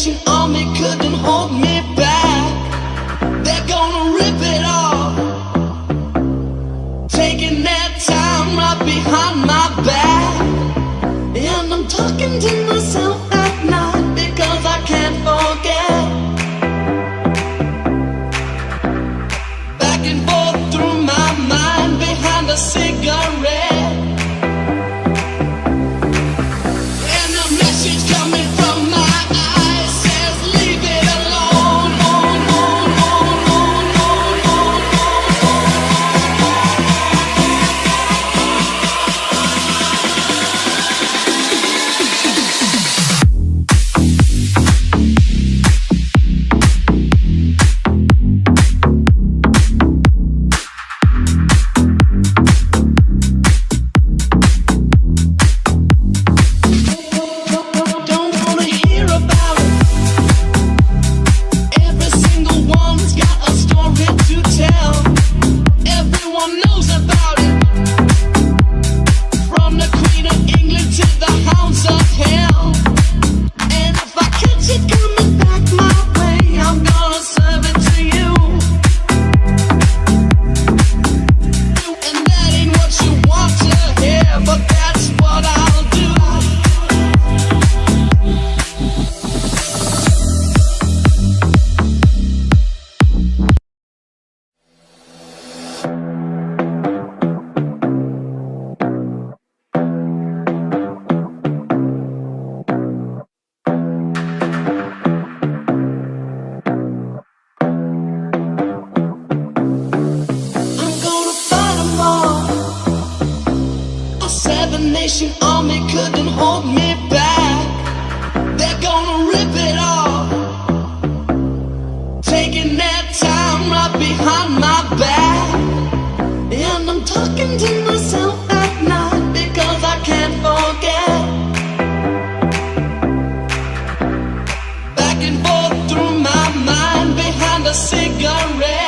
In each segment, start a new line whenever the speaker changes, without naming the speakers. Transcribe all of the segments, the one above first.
nation army couldn't hold me back. They're gonna rip it off, taking their time right behind my back. And I'm talking to myself at night because I can't forget. Back and forth through my mind behind a cigarette. Nation army couldn't hold me back. They're gonna rip it off, taking their time right behind my back. And I'm talking to myself at night because I can't forget. Back and forth through my mind behind a cigarette.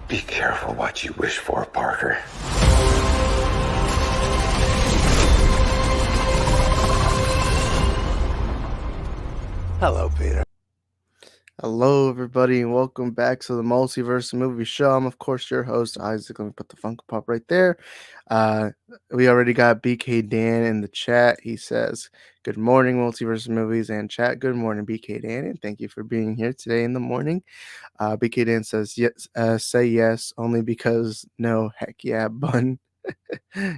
Be careful what you wish for, Parker.
Hello, Peter.
Hello, everybody, and welcome back to the Multiverse Movie Show. I'm, of course, your host, Isaac. Let me put the Funko Pop right there. We already got BK Dan in the chat. He says, good morning, Multiverse Movies and chat. Good morning, BK Dan, and thank you for being here today in the morning. BK Dan says, yes, say yes, only because no, heck yeah, bun.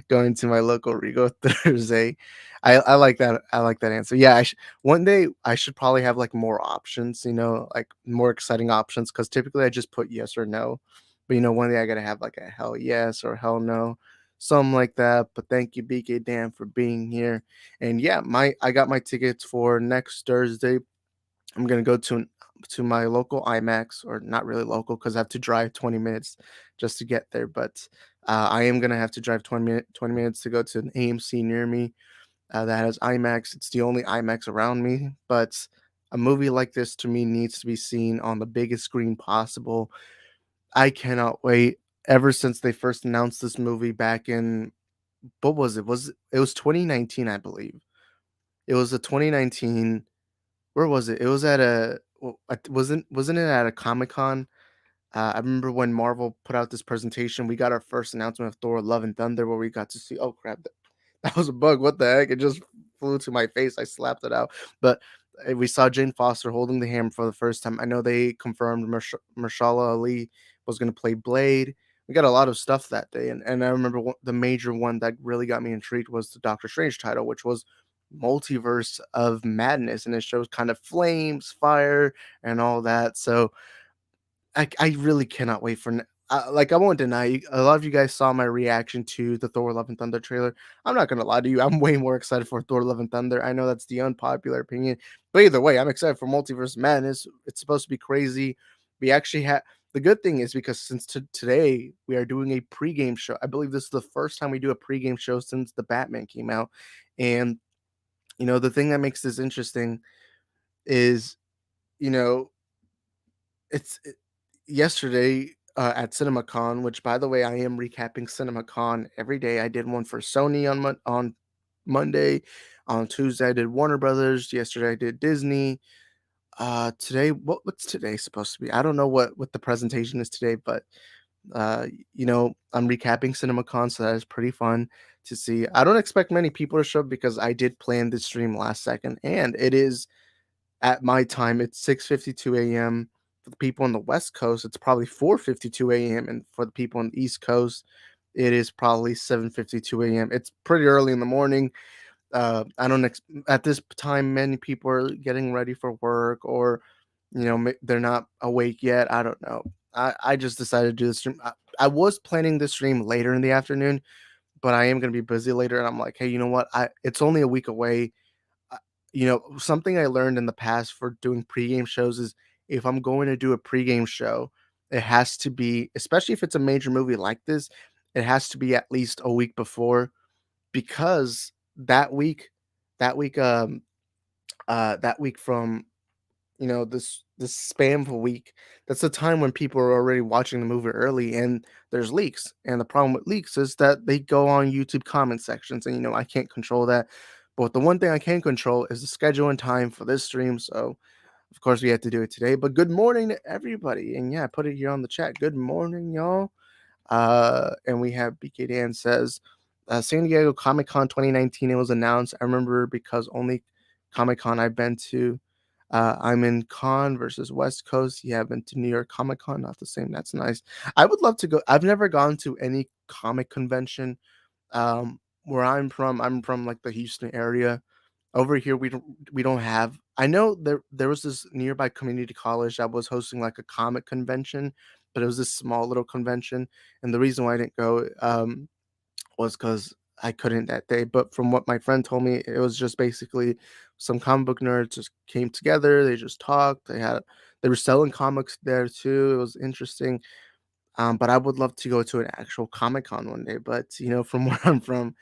Going to my local Rego Thursday. I like that. I like that answer. Yeah, one day I should probably have like more options, like more exciting options, because typically I just put yes or no. But one day I gotta have like a hell yes or hell no, something like that. But thank you, BK Dan, for being here. And yeah, I got my tickets for next Thursday. I'm gonna go to my local IMAX, or not really local because I have to drive 20 minutes just to get there. But I am gonna have to drive 20 minutes to go to an AMC near me that has IMAX. It's the only IMAX around me, but a movie like this to me needs to be seen on the biggest screen possible. I cannot wait. Ever since they first announced this movie back in, what was it? It was 2019, I believe. It was a 2019. Where was it? It was at wasn't it at a Comic Con? I remember when Marvel put out this presentation, we got our first announcement of Thor: Love and Thunder, where we got to see. Oh crap! That was a bug. What the heck? It just flew to my face. I slapped it out. But we saw Jane Foster holding the hammer for the first time. I know they confirmed Marshala Ali was going to play Blade. We got a lot of stuff that day, and I remember the major one that really got me intrigued was the Doctor Strange title, which was Multiverse of Madness, and it shows kind of flames, fire, and all that. So I really cannot wait for like, I won't deny you, a lot of you guys saw my reaction to the Thor: Love and Thunder trailer. I'm not gonna lie to you, I'm way more excited for Thor: Love and Thunder. I know that's the unpopular opinion, but either way, I'm excited for Multiverse Madness. It's supposed to be crazy. We actually have the good thing is because since today we are doing a pregame show. I believe this is the first time we do a pregame show since the Batman came out, and the thing that makes this interesting is, you know, it's yesterday at CinemaCon, which by the way, I am recapping CinemaCon every day. I did one for Sony on Monday. On Tuesday, I did Warner Brothers. Yesterday, I did Disney. Today, what's today supposed to be? I don't know what the presentation is today, but I'm recapping CinemaCon, so that is pretty fun to see. I don't expect many people to show up because I did plan this stream last second, and it is at my time, it's 6:52 a.m. For the people on the West Coast, it's probably 4:52 a.m. And for the people on the East Coast, it is probably 7:52 a.m. It's pretty early in the morning. I don't at this time, many people are getting ready for work, or they're not awake yet. I don't know. I just decided to do this stream. I was planning this stream later in the afternoon, but I am going to be busy later, and I'm like, hey, you know what? It's only a week away. Something I learned in the past for doing pregame shows is if I'm going to do a pregame show, it has to be, especially if it's a major movie like this, it has to be at least a week before, because that week from this spam of a week, that's the time when people are already watching the movie early, and there's leaks. And the problem with leaks is that they go on YouTube comment sections, and I can't control that. But the one thing I can control is the schedule and time for this stream. So of course we had to do it today. But good morning to everybody. And yeah, put it here on the chat. Good morning, y'all. And we have BK Dan says, San Diego Comic Con 2019. It was announced. I remember because only Comic Con I've been to. I'm in Con versus West Coast. Yeah, I've been to New York Comic Con. Not the same. That's nice. I would love to go. I've never gone to any comic convention. Where I'm from like the Houston area. Over here, we don't have. I know there was this nearby community college that was hosting like a comic convention, but it was this small little convention, and the reason why I didn't go was because I couldn't that day. But from what my friend told me, it was just basically some comic book nerds just came together. They just talked. They were selling comics there too. It was interesting. But I would love to go to an actual Comic Con one day. But from where I'm from,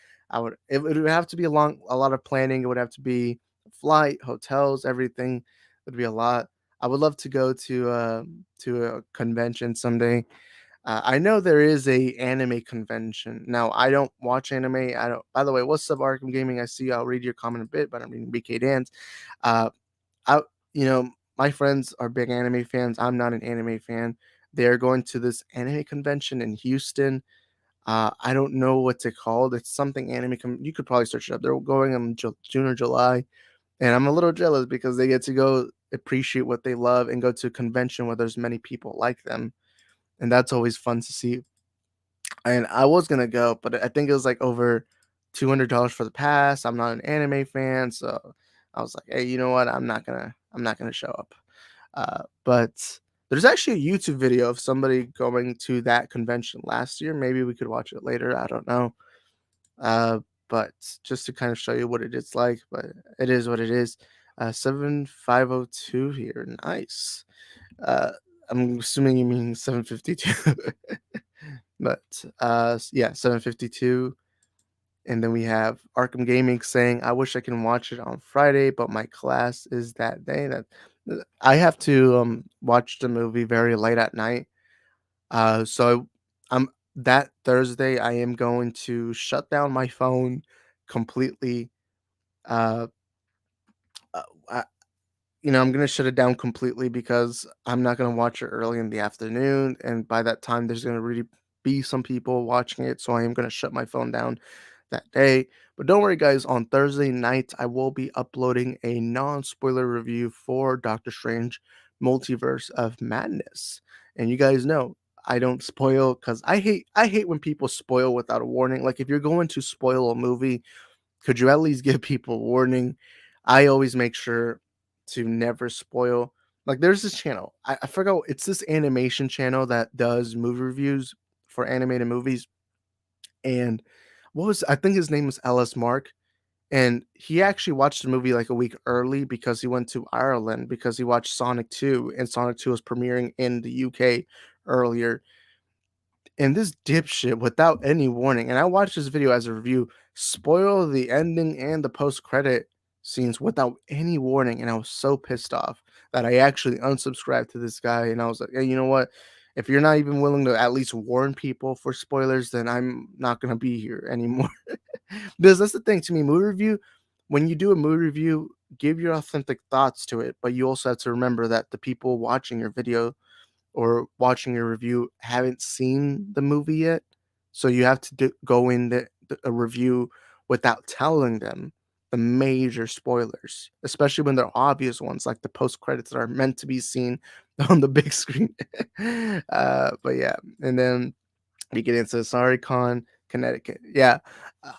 it would have to be a lot of planning. It would have to be flight, hotels, everything. It would be a lot. I would love to go to a convention someday. I know there is a anime convention. Now I don't watch anime. I don't. By the way, what's up, Arkham Gaming? I see. I'll read your comment in a bit, but I'm reading BK Dan's. Uh, I my friends are big anime fans. I'm not an anime fan. They're going to this anime convention in Houston. I don't know what's it called. It's something anime. You could probably search it up. They're going in June or July, and I'm a little jealous because they get to go appreciate what they love and go to a convention where there's many people like them, and that's always fun to see. And I was gonna go, but I think it was like over $200 for the pass. I'm not an anime fan, so I was like, hey, you know what? I'm not gonna show up. But there's actually a YouTube video of somebody going to that convention last year. Maybe we could watch it later. I don't know. Uh, but just to kind of show you what it is like, but it is what it is. 7502 here. Nice. Uh, I'm assuming you mean 752. But yeah, 752. And then we have Arkham Gaming saying, I wish I can watch it on Friday, but my class is that day. That I have to watch the movie very late at night. So I'm that Thursday I am going to shut down my phone completely. Uh, uh I'm gonna shut it down completely because I'm not gonna watch it early in the afternoon, and by that time, there's gonna really be some people watching it, so I am gonna shut my phone down that day. But don't worry, guys. On Thursday night, I will be uploading a non-spoiler review for Doctor Strange: Multiverse of Madness, and you guys know I don't spoil because I hate when people spoil without a warning. Like if you're going to spoil a movie, could you at least give people warning? I always make sure to never spoil. Like there's this channel. I forgot it's this animation channel that does movie reviews for animated movies. And I think his name was Ellis Mark. And he actually watched the movie like a week early because he went to Ireland because he watched Sonic 2 and Sonic 2 was premiering in the UK earlier, and this dipshit, without any warning, and I watched this video as a review, spoil the ending and the post-credit scenes without any warning, and I was so pissed off that I actually unsubscribed to this guy, and I was like, "Hey, you know what? If you're not even willing to at least warn people for spoilers, then I'm not gonna be here anymore." Because that's the thing to me, movie review, when you do a movie review, give your authentic thoughts to it, but you also have to remember that the people watching your video or watching a review haven't seen the movie yet, so you have to go in a review without telling them the major spoilers, especially when they're obvious ones like the post credits that are meant to be seen on the big screen. But yeah, and then you get into Sorry Con, Connecticut. Yeah.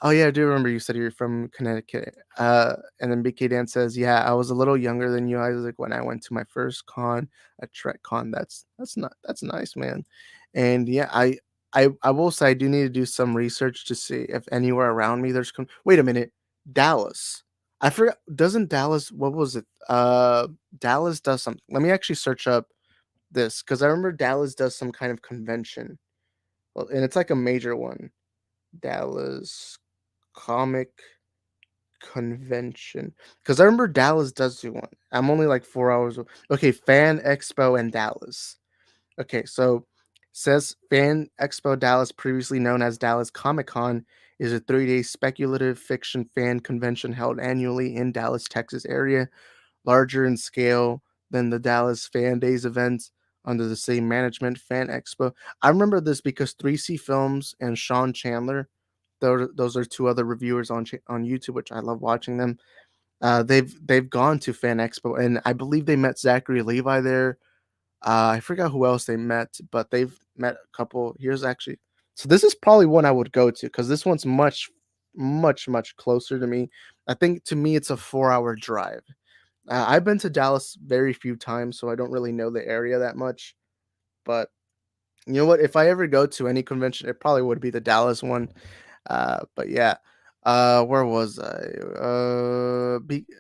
Oh yeah, I do remember you said you're from Connecticut. And then BK Dan says, "Yeah, I was a little younger than you, Isaac, when I went to my first con at Trek Con." That's nice, man. And yeah, I will say I do need to do some research to see if anywhere around me there's wait a minute, Dallas. I forgot. Doesn't Dallas? What was it? Dallas does something. Let me actually search up this because I remember Dallas does some kind of convention. Well, and it's like a major one. Dallas Comic Convention. Because I remember Dallas does do one. I'm only like 4 hours. Okay, Fan Expo in Dallas. Okay, so says Fan Expo Dallas, previously known as Dallas Comic Con, is a 3-day speculative fiction fan convention held annually in Dallas, Texas area, larger in scale than the Dallas Fan Days events under the same management, Fan Expo. I remember this because 3C Films and Sean Chandler, those are two other reviewers on YouTube, which I love watching them. They've gone to Fan Expo, and I believe they met Zachary Levi there. I forgot who else they met, but they've met a couple. Here's actually, so this is probably one I would go to because this one's much closer to me. I think to me it's a 4-hour drive. I've been to Dallas very few times, so I don't really know the area that much. But you know what? If I ever go to any convention, it probably would be the Dallas one. But yeah, where was I?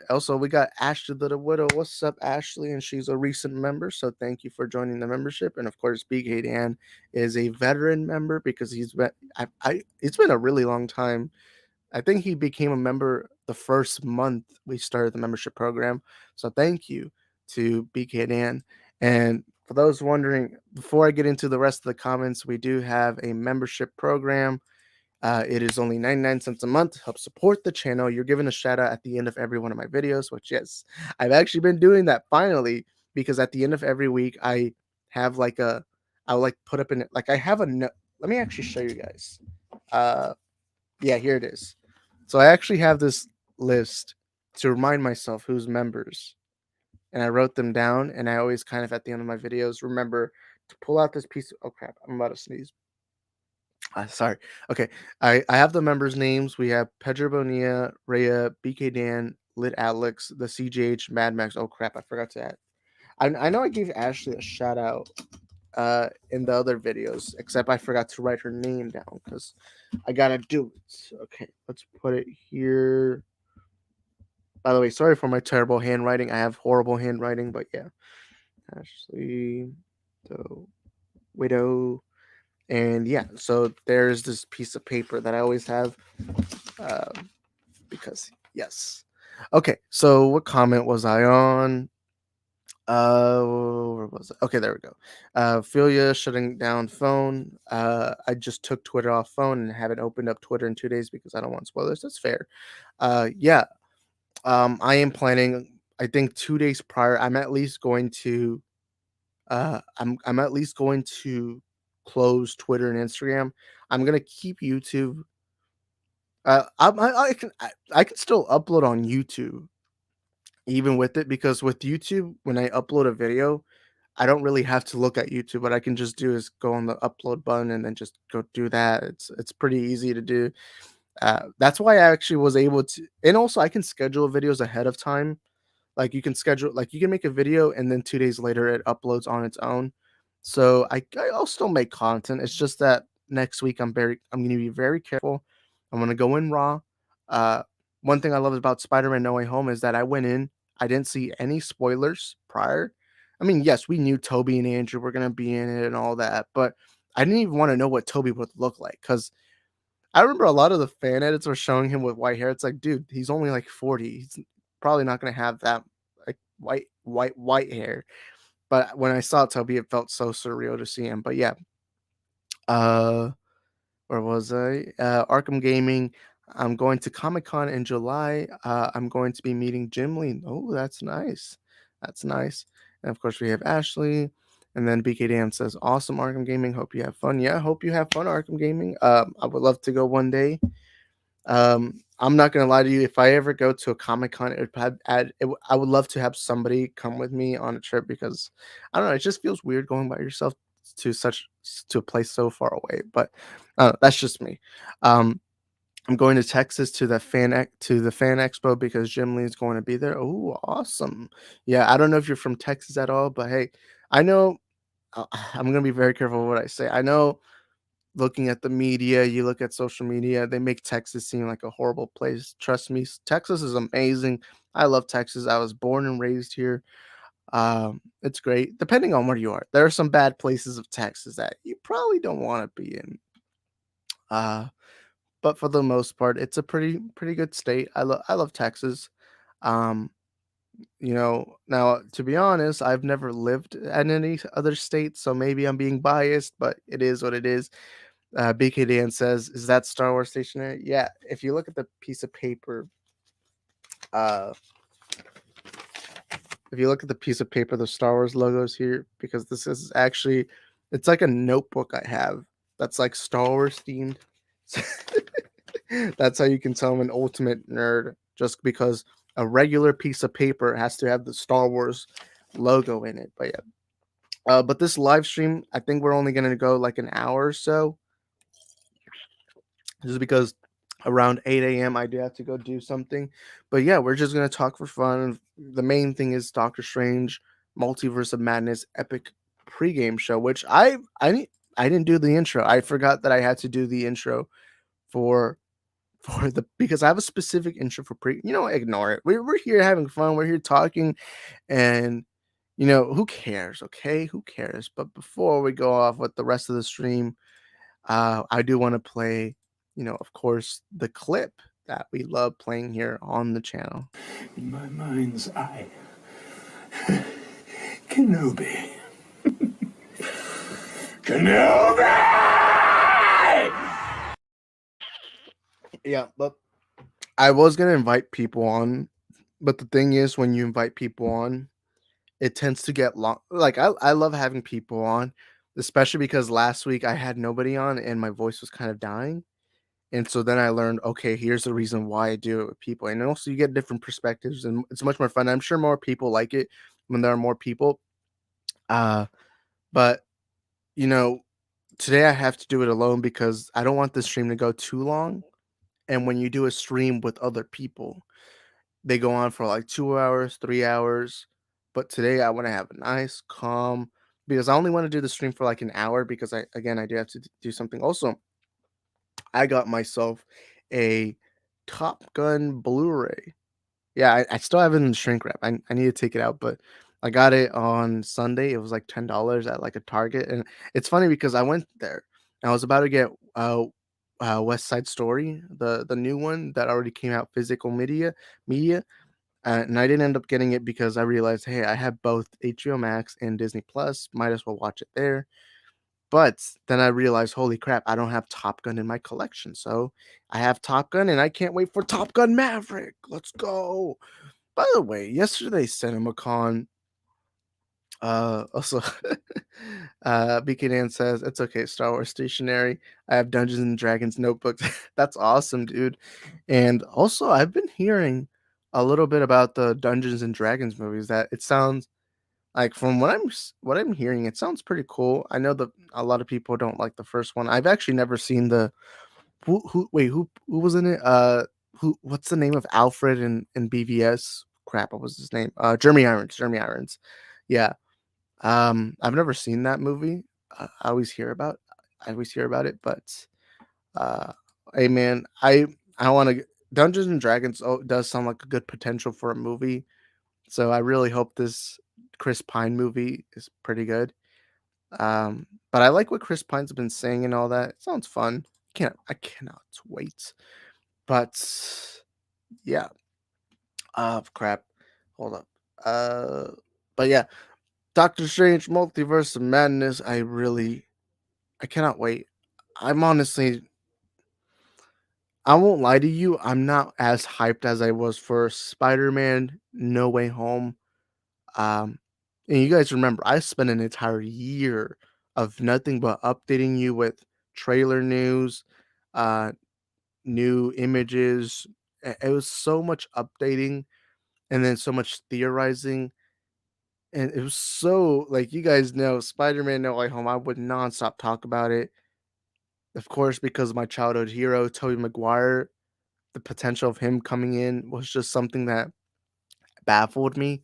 Also we got Ashley the Widow. What's up, Ashley? And she's a recent member, so thank you for joining the membership. And of course, BK Dan is a veteran member because it's been a really long time. I think he became a member the first month we started the membership program. So thank you to BK Dan. And for those wondering, before I get into the rest of the comments, we do have a membership program. It is only 99 cents a month to help support the channel. You're given a shout out at the end of every one of my videos, which, yes, I've actually been doing that finally because at the end of every week, have like I'll like put up in like I have a note. Let me actually show you guys. Yeah, here it is. So I actually have this list to remind myself who's members, and I wrote them down. And I always kind of at the end of my videos remember to pull out this piece. Oh crap! I'm about to sneeze. Sorry. Okay, I have the members' names. We have Pedro Bonilla, Rhea, BK Dan, Lit Alex, the CJH, Mad Max. Oh crap! I forgot to add. I know I gave Ashley a shout out in the other videos, except I forgot to write her name down because I gotta do it. Okay, let's put it here. By the way, sorry for my terrible handwriting. I have horrible handwriting, but yeah. Ashley, the widow, and yeah. So there's this piece of paper that I always have, because yes. Okay, so what comment was I on? Where was it? Okay, there we go. Philia shutting down phone. I just took Twitter off phone and haven't opened up Twitter in 2 days because I don't want spoilers. That's fair. Yeah. I am planning. I think 2 days prior, I'm at least going to I'm at least going to close Twitter and Instagram. I'm gonna keep YouTube. I can still upload on YouTube even with it, because with YouTube, when I upload a video, I don't really have to look at YouTube. What I can just do is go on the upload button and then just go do that. It's pretty easy to do. That's why I actually was able to, and also I can schedule videos ahead of time. Like, you can schedule, like, you can make a video and then 2 days later it uploads on its own. So I'll still make content. It's just that next week I'm gonna be very careful. I'm gonna go in raw. Uh One thing I love about Spider-Man No Way Home is that I went in, I didn't see any spoilers prior. I mean, yes, we knew Toby and Andrew were gonna be in it and all that, but I didn't even want to know what Toby would look like, because I remember a lot of the fan edits were showing him with white hair. It's like, dude, he's only like 40. He's probably not gonna have that like white hair. But when I saw Toby, it felt so surreal to see him. But yeah, uh, where was I? Arkham Gaming. I'm going to Comic Con in July. I'm going to be meeting Jim Lee. Oh, that's nice. That's nice. And of course, we have Ashley. And then BK Dan says, "Awesome Arkham Gaming. Hope you have fun." Yeah, hope you have fun, Arkham Gaming. I would love to go one day. I'm not gonna lie to you. If I ever go to a Comic Con, I would love to have somebody come with me on a trip, because I don't know. It just feels weird going by yourself to a place so far away. But that's just me. Um, I'm going to Texas to the fan expo because Jim Lee is going to be there. Oh, awesome! Yeah, I don't know if you're from Texas at all, but hey, I know. I'm gonna be very careful with what I say. I know, looking at the media, you look at social media, they make Texas seem like a horrible place. Trust me, Texas is amazing. I love Texas. I was born and raised here. It's great, depending on where you are. There are some bad places of Texas that you probably don't want to be in. Uh, but for the most part, it's a pretty good state. I love Texas. Um, now, to be honest, I've never lived in any other state, so maybe I'm being biased, but it is what it is. BK Dan says, "Is that Star Wars stationery?" Yeah. If you look at the piece of paper, uh, the Star Wars logos here, because this is actually, it's like a notebook I have that's like Star Wars themed. That's how you can tell I'm an ultimate nerd, just because a regular piece of paper has to have the Star Wars logo in it. But yeah. But this live stream, I think we're only gonna go like an hour or so, just because around 8 a.m. I do have to go do something. But yeah, we're just gonna talk for fun. The main thing is Doctor Strange, Multiverse of Madness, epic pregame show, which I didn't do the intro. I forgot that I had to do the intro for the, because I have a specific intro for pre. Ignore it. We're here having fun. We're here talking, and who cares? Okay, who cares? But before we go off with the rest of the stream, I do want to play, of course, the clip that we love playing here on the channel.
In my mind's eye, Kenobi. Kenobi!
Yeah, but I was gonna invite people on, but the thing is, when you invite people on, it tends to get long. Like, I love having people on, especially because last week I had nobody on and my voice was kind of dying. And so then I learned, okay, here's the reason why I do it with people. And also you get different perspectives and it's much more fun. I'm sure more people like it when there are more people. Uh, but you know, today I have to do it alone because I don't want the stream to go too long. And when you do a stream with other people, they go on for like 2 hours, 3 hours. But today I want to have a nice, calm, because I only want to do the stream for like an hour, because I do have to do something. Also, I got myself a Top Gun Blu-ray. Yeah, I still have it in the shrink wrap. I need to take it out, but I got it on Sunday. It was like $10 at like a Target, and it's funny because I went there and I was about to get West Side Story, the new one that already came out, physical media, and I didn't end up getting it because I realized, hey, I have both HBO Max and Disney Plus. Might as well watch it there. But then I realized, holy crap, I don't have Top Gun in my collection. So I have Top Gun and I can't wait for Top Gun Maverick. Let's go. By the way, yesterday CinemaCon, also, BK Dan says, "It's okay, Star Wars stationery. I have Dungeons and Dragons notebooks." That's awesome, dude. And also, I've been hearing a little bit about the Dungeons and Dragons movies. That it sounds like, from what I'm hearing, it sounds pretty cool. I know that a lot of people don't like the first one. I've actually never seen the who was in it? Who what's the name of Alfred in BVS? Crap, what was his name? Jeremy Irons. Jeremy Irons. Yeah. I've never seen that movie. I always hear about it, but uh, hey man, I want to. Dungeons and Dragons does sound like a good potential for a movie. So I really hope this Chris Pine movie is pretty good. But I like what Chris Pine's been saying and all that. It sounds fun. I cannot wait. But yeah, crap. Hold up. Uh, but yeah, Doctor Strange Multiverse of Madness. I cannot wait. I'm honestly, I won't lie to you. I'm not as hyped as I was for Spider-Man No Way Home. Um, and you guys remember, I spent an entire year of nothing but updating you with trailer news, uh, new images. It was so much updating and then so much theorizing. And it was so, like, you guys know, Spider-Man No Way Home, I would nonstop talk about it. Of course, because of my childhood hero, Tobey Maguire, the potential of him coming in was just something that baffled me.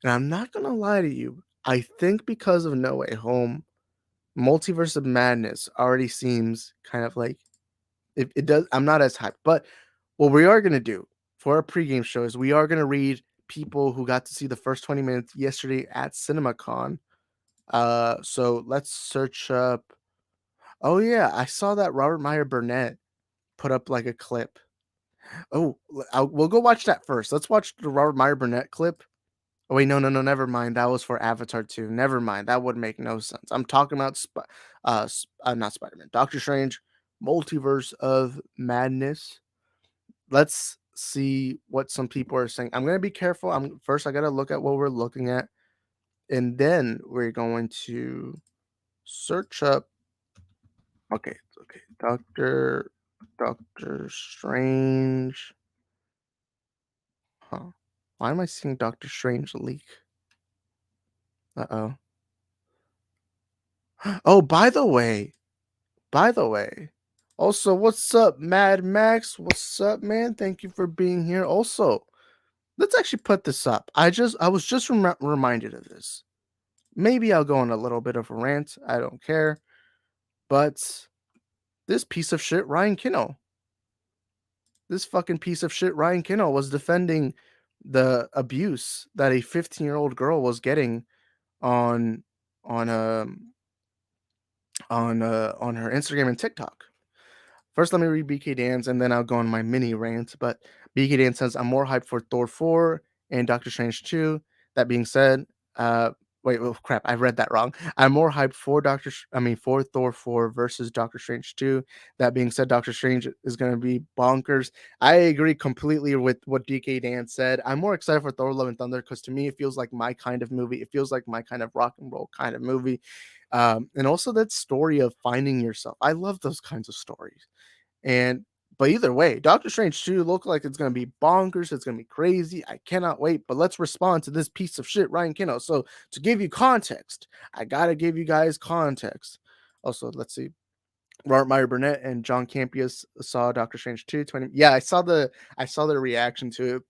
And I'm not gonna lie to you, I think because of No Way Home, Multiverse of Madness already seems kind of like it does. I'm not as hyped, but what we are gonna do for our pregame show is we are gonna read people who got to see the first 20 minutes yesterday at CinemaCon. So let's search up. Oh yeah, I saw that Robert Meyer Burnett put up like a clip. Oh, we'll go watch that first. Let's watch the Robert Meyer Burnett clip. Oh wait, no, no, no, never mind. That was for Avatar 2. Never mind. That would make no sense. I'm talking about not Spider-Man. Doctor Strange, Multiverse of Madness. Let's see what some people are saying. I'm gonna be careful. I gotta look at what we're looking at, and then we're going to search up. Okay, okay. Doctor Strange. Huh. Why am I seeing Doctor Strange leak? Uh-oh. Oh, by the way, also, what's up, Mad Max? What's up, man? Thank you for being here. Also, let's actually put this up. I was just reminded of this. Maybe I'll go on a little bit of a rant. I don't care. But this piece of shit, Ryan Kinno, this fucking piece of shit, Ryan Kinno, was defending the abuse that a 15-year-old girl was getting on on um on her Instagram and TikTok. First, let me read BK Dan's and then I'll go on my mini rant. But BK Dan says, I'm more hyped for Thor 4 and Doctor Strange 2. That being said, uh, wait, oh crap, I read that wrong. I'm more hyped for for Thor 4 versus Doctor Strange 2. That being said, Doctor Strange is going to be bonkers. I agree completely with what DK Dan said. I'm more excited for Thor Love and Thunder because to me, it feels like my kind of movie. It feels like my kind of rock and roll kind of movie. And also that story of finding yourself. I love those kinds of stories. And but either way, Doctor Strange 2 look like it's gonna be bonkers, it's gonna be crazy. I cannot wait. But let's respond to this piece of shit, Ryan Kinno. So to give you context, I gotta give you guys context. Also, let's see. Robert Meyer Burnett and John Campius saw Doctor Strange 2 20. Yeah, I saw the reaction to it.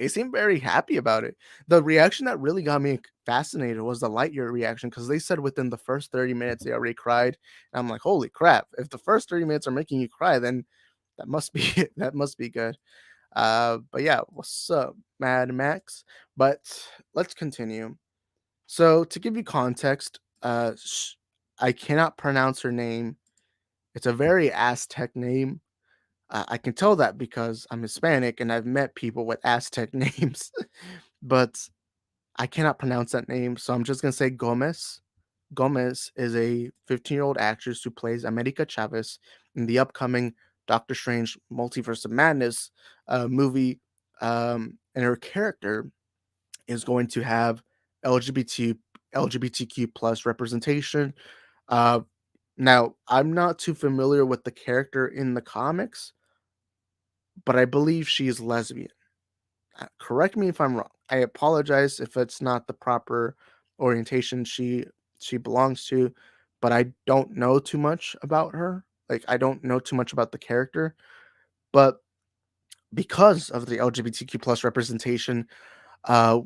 They seemed very happy about it. The reaction that really got me fascinated was the Lightyear reaction because they said within the first 30 minutes they already cried. And I'm like, holy crap! If the first 30 minutes are making you cry, then that must be that must be good. But yeah, what's up, Mad Max? But let's continue. So to give you context, I cannot pronounce her name. It's a very Aztec name. I can tell that because I'm Hispanic and I've met people with Aztec names, but I cannot pronounce that name, so I'm just gonna say Gomez. Gomez is a 15-year-old actress who plays America Chavez in the upcoming Doctor Strange Multiverse of Madness movie. and her character is going to have LGBTQ plus representation. Now, I'm not too familiar with the character in the comics, but I believe she is lesbian. Correct me if I'm wrong. I apologize if it's not the proper orientation she belongs to, but I don't know too much about her. Like, I don't know too much about the character, but because of the LGBTQ plus representation, uh,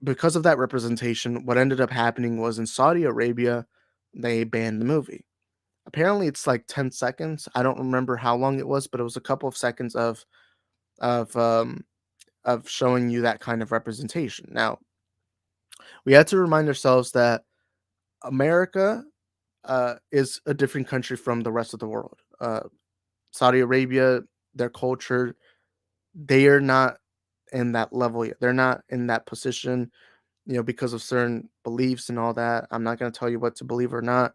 because of that representation, what ended up happening was in Saudi Arabia, they banned the movie. Apparently, it's like 10 seconds. I don't remember how long it was, but it was a couple of seconds of um, of showing you that kind of representation. Now, we had to remind ourselves that America is a different country from the rest of the world. Saudi Arabia, their culture, they are not in that level yet. They're not in that position, because of certain beliefs and all that. I'm not going to tell you what to believe or not.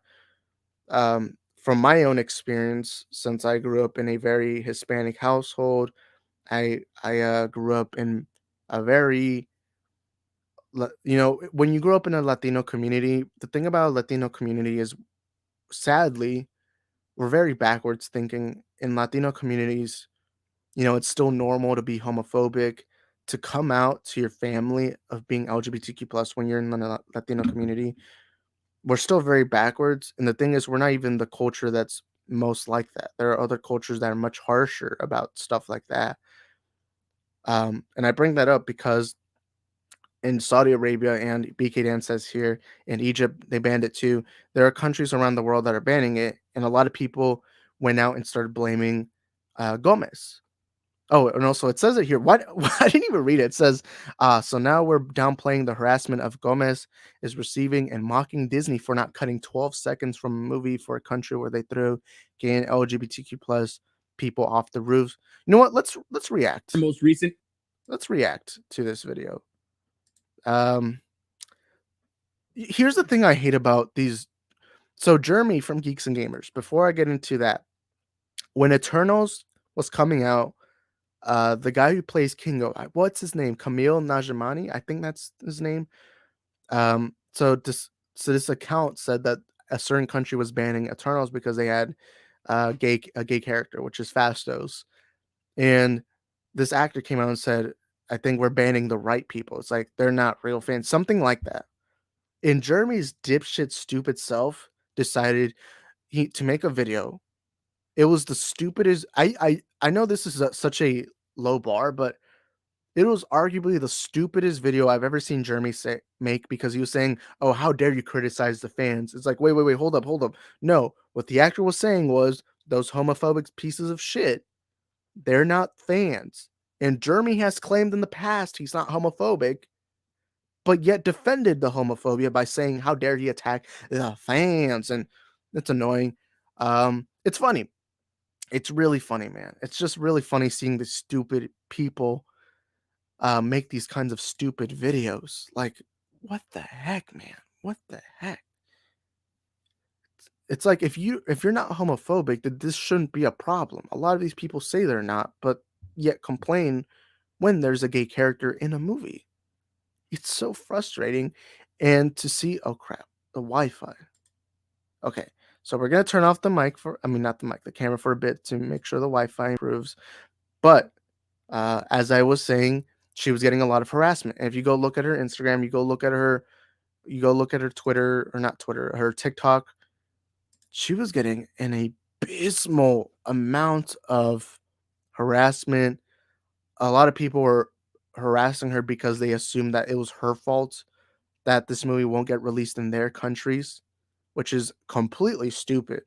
From my own experience, since I grew up in a very Hispanic household, I grew up in a very when you grow up in a Latino community, the thing about a Latino community is, sadly, we're very backwards thinking in Latino communities. It's still normal to be homophobic, to come out to your family of being LGBTQ plus when you're in the Latino community. We're still very backwards, and the thing is, we're not even the culture that's most like that. There are other cultures that are much harsher about stuff like that. And I bring that up because in Saudi Arabia, and BK Dan says here in Egypt, they banned it too. There are countries around the world that are banning it, and a lot of people went out and started blaming Gomez. Oh, and also it says it here. What? I didn't even read it. It says, so now we're downplaying the harassment of Gomez is receiving and mocking Disney for not cutting 12 seconds from a movie for a country where they threw gay and LGBTQ plus people off the roofs. You know what? Let's react.
Most recent.
Let's react to this video. Here's the thing I hate about these. So Jeremy from Geeks and Gamers, before I get into that, when Eternals was coming out, the guy who plays Kingo, what's his name? Camille Najimani, I think that's his name. So this account said that a certain country was banning Eternals because they had a gay character, which is Fastos, and this actor came out and said, "I think we're banning the right people. It's like they're not real fans," something like that. And Jeremy's dipshit stupid self decided to make a video. It was the stupidest. I know this is such a low bar, but it was arguably the stupidest video I've ever seen Jeremy make, because he was saying, "Oh, how dare you criticize the fans?" It's like, wait, hold up. No, what the actor was saying was, those homophobic pieces of shit, they're not fans. And Jeremy has claimed in the past he's not homophobic, but yet defended the homophobia by saying, "How dare he attack the fans?" And it's annoying. It's funny. It's really funny, man. It's just really funny seeing the stupid people make these kinds of stupid videos. Like, what the heck, man? What the heck? It's like, if you're not homophobic, then this shouldn't be a problem. A lot of these people say they're not, but yet complain when there's a gay character in a movie. It's so frustrating. And to see, oh crap, the Wi-Fi. Okay, so we're gonna turn off the mic not the mic, the camera for a bit to make sure the Wi-Fi improves. But as I was saying, she was getting a lot of harassment. And if you go look at her Instagram, you go look at her Twitter, or not Twitter, her TikTok, she was getting an abysmal amount of harassment. A lot of people were harassing her because they assumed that it was her fault that this movie won't get released in their countries, which is completely stupid.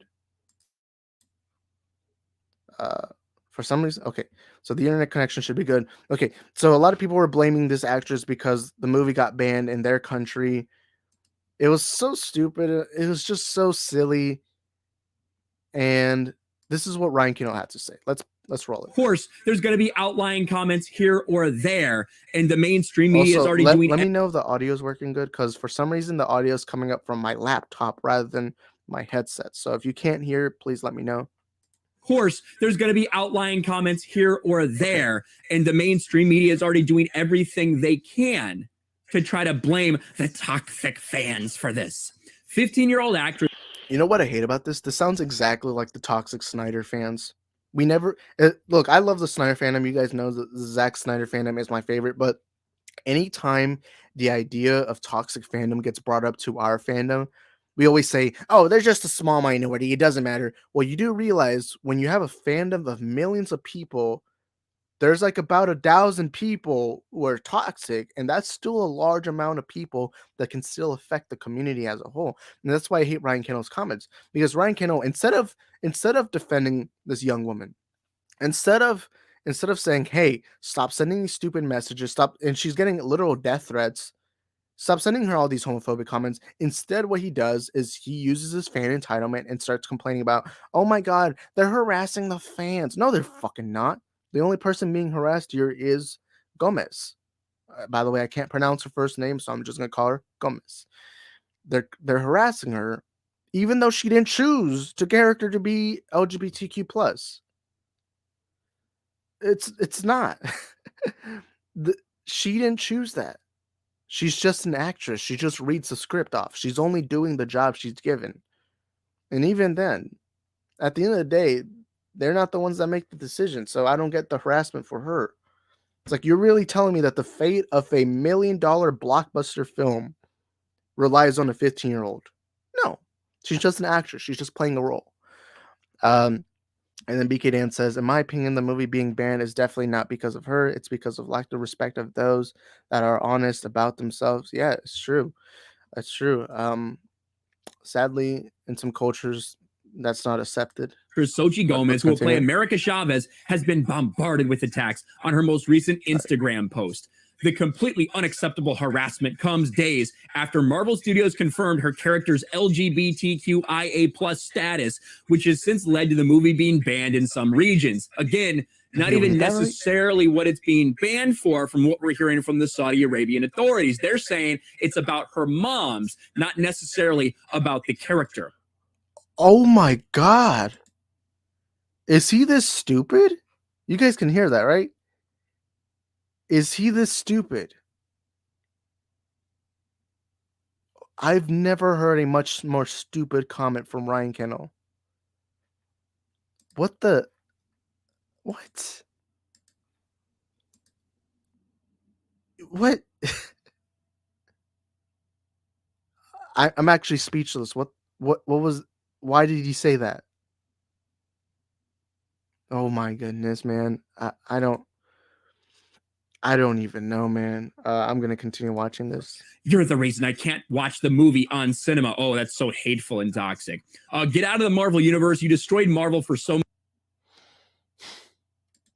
For some reason, okay, so the internet connection should be good. Okay, so a lot of people were blaming this actress because the movie got banned in their country. It was so stupid. It was just so silly. And this is what Ryan Kino had to say. Let's roll it.
Of course, there's going to be outlying comments here or there, and the mainstream media is already doing.
Let me know if the audio is working good, because for some reason the audio is coming up from my laptop rather than my headset. So if you can't hear, please let me know.
course, there's going to be outlying comments here or there, and the mainstream media is already doing everything they can to try to blame the toxic fans for this. 15-year-old actress.
You know what I hate about this? This sounds exactly like the toxic Snyder fans. We never look. I love the Snyder fandom. You guys know the Zack Snyder fandom is my favorite. But anytime the idea of toxic fandom gets brought up to our fandom, we always say, "Oh, they're just a small minority. It doesn't matter." Well, you do realize when you have a fandom of millions of people, there's like about 1,000 people who are toxic, and that's still a large amount of people that can still affect the community as a whole. And that's why I hate Ryan Kendall's comments, because Ryan Kendall, instead of defending this young woman, instead of saying, "Hey, stop sending these stupid messages, stop," and she's getting literal death threats. Stop sending her all these homophobic comments. Instead, what he does is he uses his fan entitlement and starts complaining about, "Oh my God, they're harassing the fans." No, they're fucking not. The only person being harassed here is Gomez. By the way, I can't pronounce her first name, so I'm just gonna call her Gomez. They're harassing her, even though she didn't choose to character to be LGBTQ plus. It's not. She didn't choose that. She's just an actress. She just reads the script off. She's only doing the job she's given. And even then, at the end of the day, they're not the ones that make the decision. So I don't get the harassment for her. It's like, you're really telling me that the fate of a $1 million blockbuster film relies on a 15-year-old? No. She's just an actress. She's just playing a role. And then BK Dan says, in my opinion, the movie being banned is definitely not because of her. It's because of lack of respect of those that are honest about themselves. Yeah, it's true. That's true. Sadly, in some cultures, that's not accepted.
Xochitl Gomez, who will play America Chavez, has been bombarded with attacks on her most recent Instagram post. The completely unacceptable harassment comes days after Marvel Studios confirmed her character's LGBTQIA+ status, which has since led to the movie being banned in some regions. Again, not even necessarily what it's being banned for, from what we're hearing from the Saudi Arabian authorities. They're saying it's about her moms, not necessarily about the character.
Oh my God. Is he this stupid? You guys can hear that, right? Is he this stupid? I've never heard a much more stupid comment from Ryan Kendall. What? What? I'm actually speechless. What was, why did he say that? Oh my goodness, man. I don't even know, man. I'm going to continue watching this.
You're the reason I can't watch the movie on cinema. Oh, that's so hateful and toxic. Get out of the Marvel universe. You destroyed Marvel for so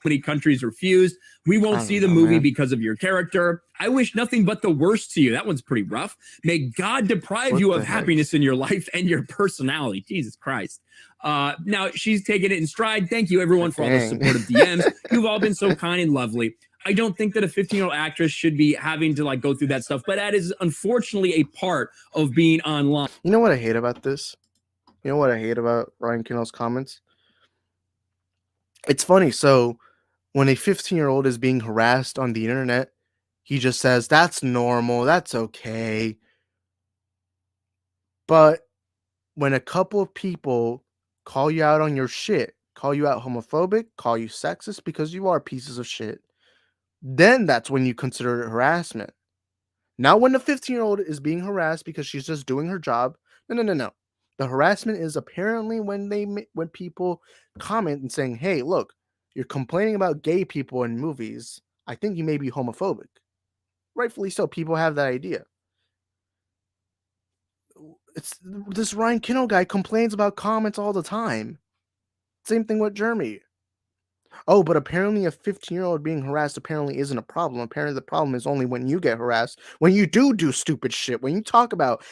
many countries refused. We won't see the movie because of your character. I wish nothing but the worst to you. That one's pretty rough. May God deprive you of happiness in your life and your personality. Jesus Christ. Now, she's taking it in stride. Thank you, everyone, for all the supportive DMs. You've all been so kind and lovely. I don't think that a 15-year-old actress should be having to go through that stuff, but that is unfortunately a part of being online.
You know what I hate about this? You know what I hate about Ryan Kendall's comments? It's funny. So when a 15-year-old is being harassed on the internet, he just says, that's normal, that's okay. But when a couple of people call you out on your shit, call you out homophobic, call you sexist because you are pieces of shit, then that's when you consider it harassment. Not when the 15-year-old is being harassed because she's just doing her job. No. The harassment is apparently when people comment and saying, hey, look, you're complaining about gay people in movies. I think you may be homophobic. Rightfully so. People have that idea. This Ryan Kendall guy complains about comments all the time. Same thing with Jeremy. Oh, but apparently a 15-year-old being harassed apparently isn't a problem. Apparently the problem is only when you get harassed, when you do stupid shit, when you talk about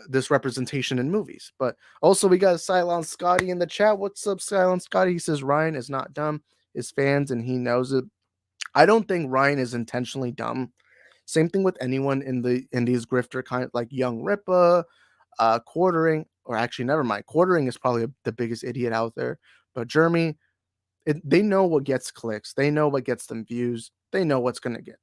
this representation in movies. But also we got Silent Scotty in the chat. What's up, Silent Scotty? He says Ryan is not dumb. His fans, and he knows it. I don't think Ryan is intentionally dumb. Same thing with anyone in these grifter kind of like Young Rippa, Quartering, or actually never mind. Quartering is probably the biggest idiot out there. But Jeremy, they know what gets clicks. They know what gets them views. They know what's going to get,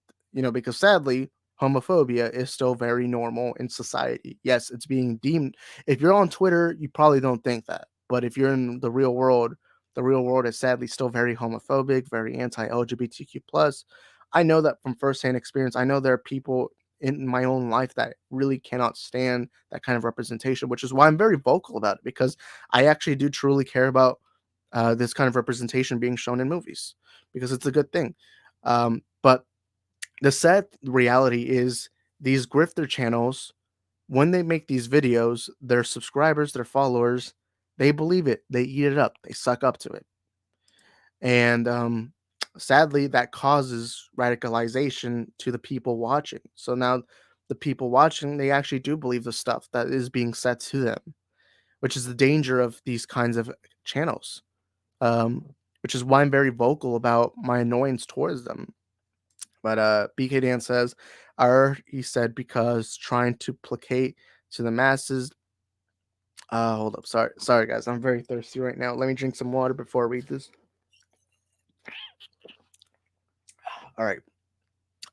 because sadly, homophobia is still very normal in society. Yes, it's being deemed. If you're on Twitter, you probably don't think that. But if you're in the real world is sadly still very homophobic, very anti-LGBTQ plus. I know that from firsthand experience. I know there are people in my own life that really cannot stand that kind of representation, which is why I'm very vocal about it, because I actually do truly care about this kind of representation being shown in movies, because it's a good thing. But the sad reality is these grifter channels, when they make these videos, their subscribers, their followers, they believe it, they eat it up, they suck up to it. And sadly, that causes radicalization to the people watching. So now the people watching, they actually do believe the stuff that is being said to them, which is the danger of these kinds of channels. um, which is why I'm very vocal about my annoyance towards them. But BK Dan says, he said, because trying to placate to the masses. Hold up, sorry guys, I'm very thirsty right now. Let me drink some water before I read this. All right.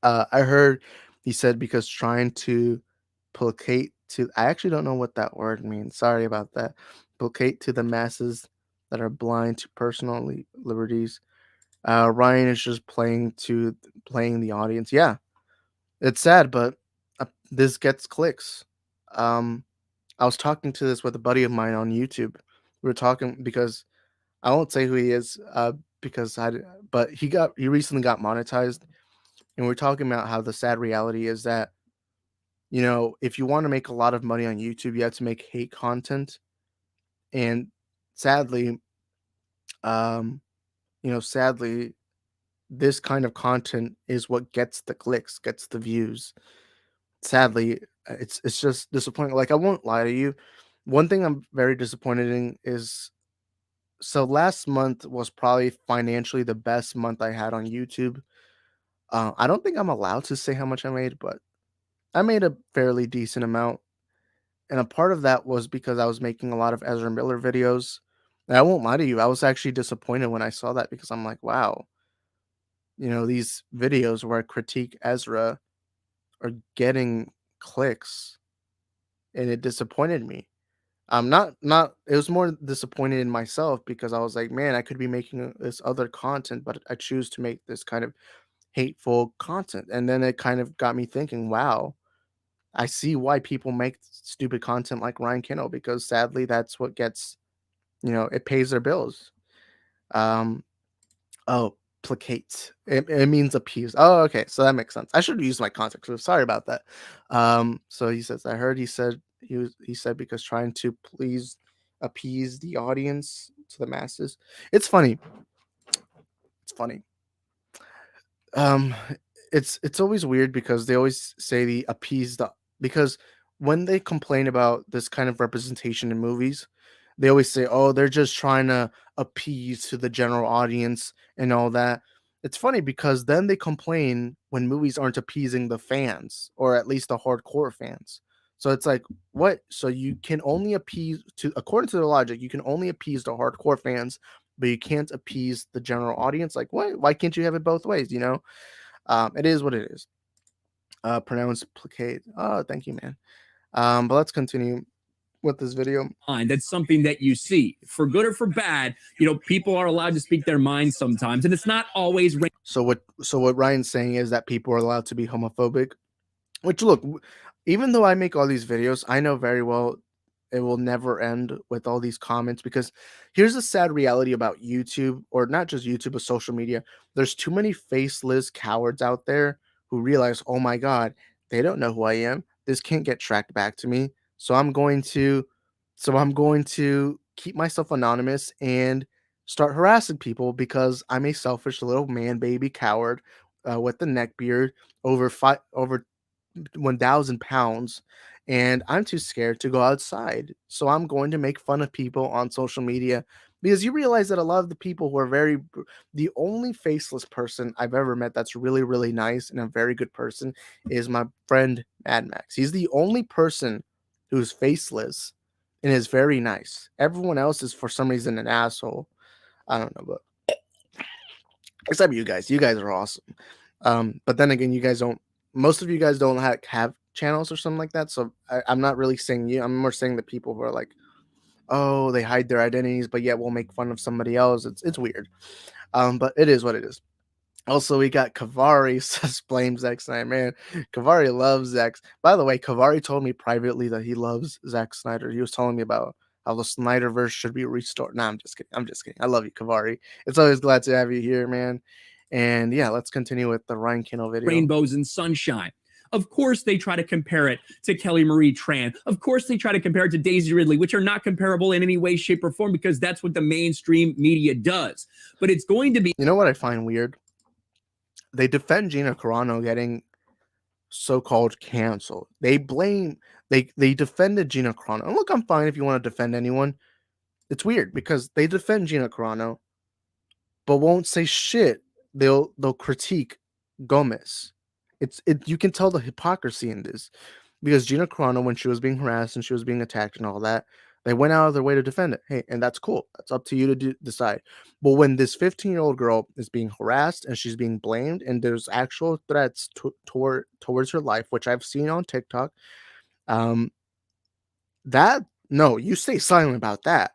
I heard he said because trying to placate to. I actually don't know what that word means. Sorry about that. Placate to the masses that are blind to personal liberties. Ryan is just playing the audience. Yeah, it's sad, but this gets clicks. Um, I was talking to this with a buddy of mine on YouTube. We were talking because I won't say who he is, because but he recently got monetized, and we're talking about how the sad reality is that, if you want to make a lot of money on YouTube, you have to make hate content, and sadly, um, sadly, this kind of content is what gets the clicks, gets the views. Sadly, it's just disappointing. Like, I won't lie to you. One thing I'm very disappointed in is, so last month was probably financially the best month I had on YouTube. I don't think I'm allowed to say how much I made, but I made a fairly decent amount. And a part of that was because I was making a lot of Ezra Miller videos. And I won't lie to you, I was actually disappointed when I saw that, because I'm like, wow, these videos where I critique Ezra are getting clicks, and it disappointed me. Not it was more disappointed in myself, because I was like, man, I could be making this other content, but I choose to make this kind of hateful content. And then it kind of got me thinking, wow, I see why people make stupid content like Ryan Kennel, because sadly that's what gets, it pays their bills. Um, Oh, placate. It means appease. Oh, okay. So that makes sense. I should use my context clues. Sorry about that. So he says, I heard he said because trying to appease the audience to the masses. It's funny. It's funny. Um, it's always weird, because they always say the appease the because when they complain about this kind of representation in movies, they always say, "Oh, they're just trying to appease to the general audience and all that." It's funny, because then they complain when movies aren't appeasing the fans, or at least the hardcore fans. So it's like, what? So you can only appease to, according to the logic, you can only appease the hardcore fans, but you can't appease the general audience. Like, what? Why can't you have it both ways? It is what it is. Pronounce placate. Oh, thank you, man. But let's continue with this video.
That's something that you see, for good or for bad. People are allowed to speak their minds sometimes, and it's not always.
So what Ryan's saying is that people are allowed to be homophobic. Which, look, even though I make all these videos, I know very well it will never end with all these comments, because here's the sad reality about YouTube, or not just YouTube, but social media. There's too many faceless cowards out there who realize, oh my God, they don't know who I am. This can't get tracked back to me. So I'm going to keep myself anonymous and start harassing people, because I'm a selfish little man baby coward, with the neck beard, over 1,000 pounds, and I'm too scared to go outside. So I'm going to make fun of people on social media, because you realize that a lot of the people who are the only faceless person I've ever met that's really, really nice and a very good person is my friend Mad Max. He's the only person who's faceless and is very nice. Everyone else is, for some reason, an asshole. I don't know, but except you guys are awesome. But then again, you guys don't. Most of you guys don't have channels or something like that. So I'm not really saying you. I'm more saying the people who are like, oh, they hide their identities, but yet will make fun of somebody else. It's weird. But it is what it is. Also, we got Kavari says blame Zack Snyder. Man, Kavari loves Zack. By the way, Kavari told me privately that he loves Zack Snyder. He was telling me about how the Snyderverse should be restored. Nah, I'm just kidding. I'm just kidding. I love you, Kavari. It's always glad to have you here, man. And yeah, let's continue with the Ryan Kindle video.
Rainbows and sunshine. Of course, they try to compare it to Kelly Marie Tran. Of course, they try to compare it to Daisy Ridley, which are not comparable in any way, shape, or form because that's what the mainstream media does. But it's going to be.
You know what I find weird? They defend Gina Carano getting so-called canceled. They defended Gina Carano. And look, I'm fine if you want to defend anyone. It's weird because they defend Gina Carano, but won't say shit. They'll critique Gomez. You can tell the hypocrisy in this because Gina Carano, when she was being harassed and she was being attacked and all that, they went out of their way to defend it. Hey, and that's cool. That's up to you to decide. But when this 15-year-old girl is being harassed and she's being blamed, and there's actual threats towards her life, which I've seen on TikTok, you stay silent about that.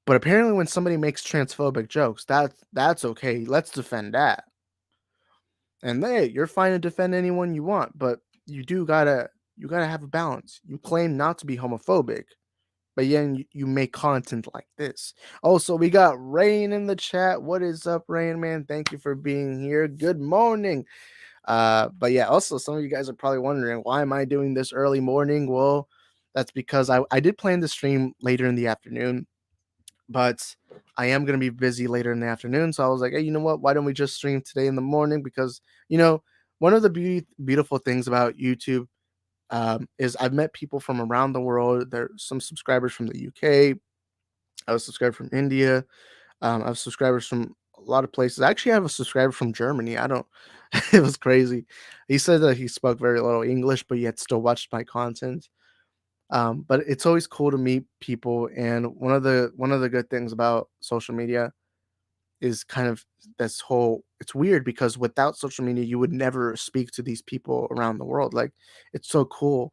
But apparently, when somebody makes transphobic jokes, that's okay. Let's defend that. And you're fine to defend anyone you want, but you gotta have a balance. You claim not to be homophobic, but then you make content like this. Also, we got Rain in the chat. What is up, Rain, man? Thank you for being here. Good morning. But yeah, also some of you guys are probably wondering, why am I doing this early morning? Well, that's because I did plan to stream later in the afternoon, but I am going to be busy later in the afternoon. So I was like, hey, you know what? Why don't we just stream today in the morning? Because, one of the beautiful things about YouTube is I've met people from around the world. There's some subscribers from the UK. I was subscribed from India. I have subscribers from a lot of places. I actually have a subscriber from Germany. It was crazy. He said that he spoke very little English, but yet still watched my content. But it's always cool to meet people. And one of the good things about social media is kind of it's weird because without social media, you would never speak to these people around the world. Like, it's so cool.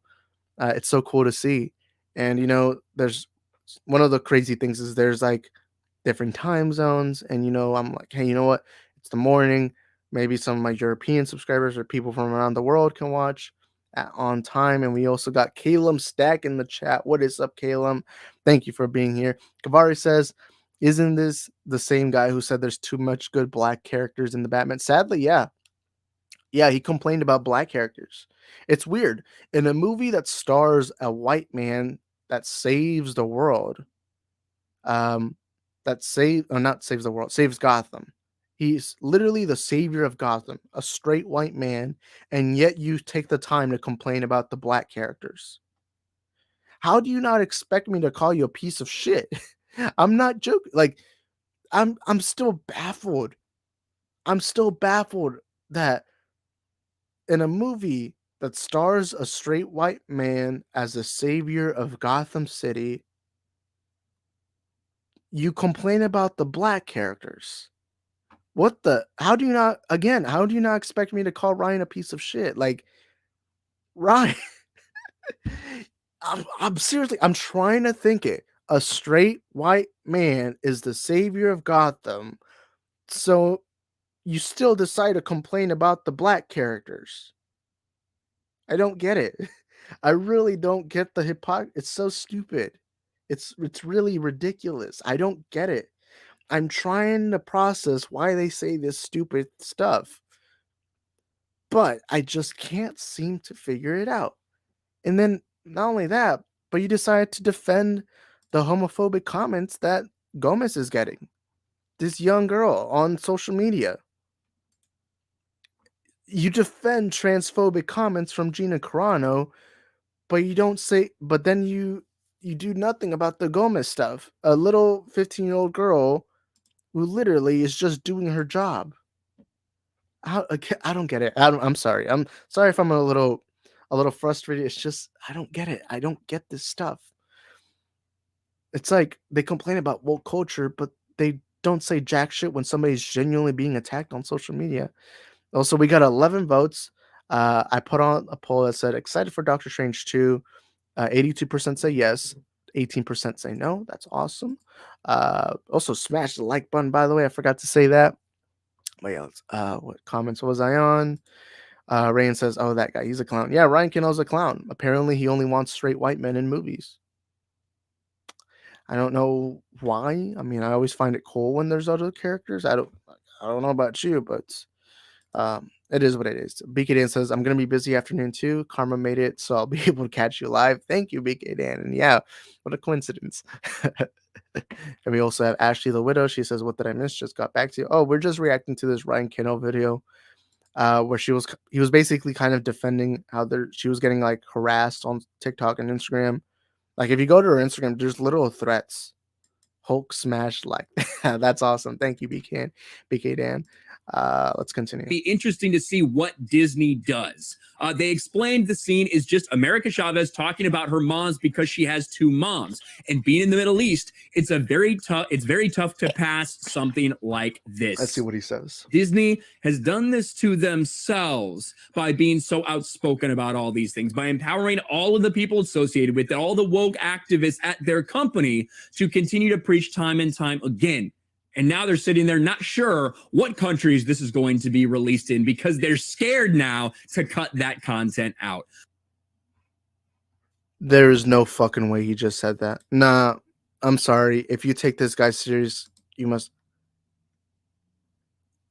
It's so cool to see. And, there's one of the crazy things is there's like different time zones. And, I'm like, hey, you know what? It's the morning. Maybe some of my European subscribers or people from around the world can watch on time. And we also got Calum Stack in the chat. What is up, Calum? Thank you for being here. Kavari says, isn't this the same guy who said there's too much good black characters in the Batman? Sadly, yeah. Yeah, he complained about black characters. It's weird. In a movie that stars a white man that saves the world, not saves the world, saves Gotham. He's literally the savior of Gotham, a straight white man, and yet you take the time to complain about the black characters. How do you not expect me to call you a piece of shit? I'm not joking. Like, I'm still baffled. I'm still baffled that in a movie that stars a straight white man as the savior of Gotham City, you complain about the black characters. How do you not expect me to call Ryan a piece of shit? Like, Ryan, I'm seriously, I'm trying to think it. A straight white man is the savior of Gotham. So you still decide to complain about the black characters. I don't get it. I really don't get the hypocrisy. It's so stupid. It's really ridiculous. I don't get it. I'm trying to process why they say this stupid stuff, but I just can't seem to figure it out. And then not only that, but you decide to defend the homophobic comments that Gomez is getting. This young girl on social media. You defend transphobic comments from Gina Carano, but then you do nothing about the Gomez stuff. A little 15-year-old girl who literally is just doing her job. I don't get it. I'm sorry. I'm sorry if I'm a little frustrated. It's just, I don't get it. I don't get this stuff. It's like they complain about woke culture, but they don't say jack shit when somebody's genuinely being attacked on social media. Also, we got 11 votes. I put on a poll that said excited for Doctor Strange 2. 82% say yes, 18% say no. That's awesome. Also, smash the like button, by the way. I forgot to say that. But yeah, what comments was I on? Rayan says, oh, that guy, he's a clown. Yeah, Ryan Kinnell's a clown. Apparently, he only wants straight white men in movies. I don't know why. I mean, I always find it cool when there's other characters. I don't know about you, but it is what it is. BK Dan says, I'm going to be busy afternoon too. Karma made it, so I'll be able to catch you live. Thank you, BK Dan. And yeah, what a coincidence. And we also have Ashley the Widow. She says, what did I miss? Just got back to you. Oh, we're just reacting to this Ryan Kinnell video where he was basically kind of defending how she was getting like harassed on TikTok and Instagram. Like if you go to her Instagram, there's literal threats. Hulk smash like that's awesome. Thank you, BK Dan. Let's continue.
Be interesting to see what Disney does. They explained the scene is just America Chavez talking about her moms because she has two moms, and being in the Middle East, it's very tough to pass something like this.
Let's see what he says.
Disney has done this to themselves by being so outspoken about all these things, by empowering all of the people associated with it, all the woke activists at their company to continue to preach time and time again. And now they're sitting there not sure what countries this is going to be released in because they're scared now to cut that content out.
There is no fucking way he just said that. Nah, I'm sorry. If you take this guy serious, you must.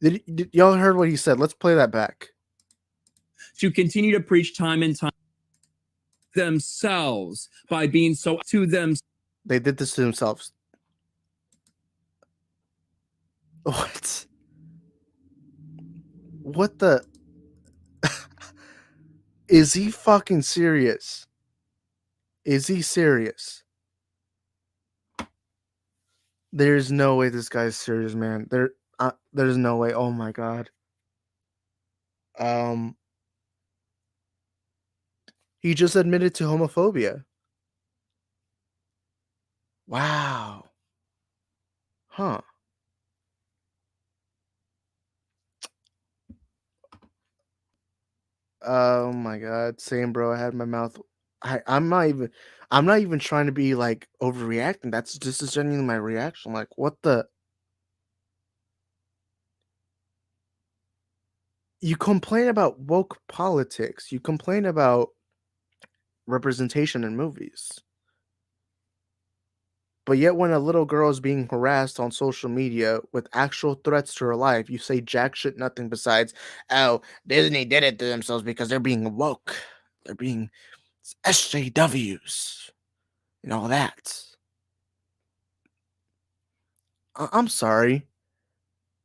Did y'all heard what he said? Let's play that back.
To continue to preach time and time themselves by being so to them.
They did this to themselves. What? What the? Is he fucking serious? Is he serious? There's no way this guy's serious, man. There's no way. Oh my god. He just admitted to homophobia. Wow. Huh. Oh my god. Same, bro. I had my mouth. I'm not even trying to be like overreacting. This is genuinely my reaction. Like, what the? You complain about woke politics. You complain about representation in movies. But yet when a little girl is being harassed on social media with actual threats to her life, you say jack shit nothing besides, oh, Disney did it to themselves because they're being woke. They're being SJWs and all that. I'm sorry.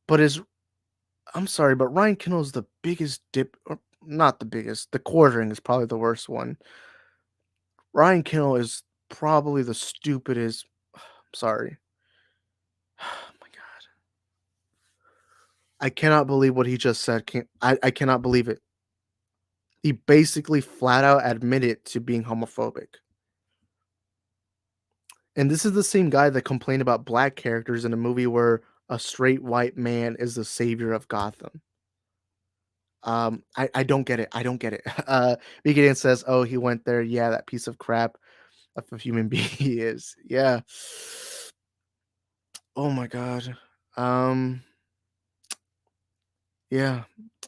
I'm sorry, but Ryan Kinnell's the biggest or not the biggest. The quartering is probably the worst one. Ryan Kinnell is probably the stupidest. I'm sorry. Oh my god. I cannot believe what he just said. I cannot believe it. He basically flat out admitted to being homophobic. And this is the same guy that complained about black characters in a movie where a straight white man is the savior of Gotham. I don't get it. I don't get it. Began says, oh, he went there. Yeah, that piece of crap of a human being he is. Yeah. Oh my god. Yeah.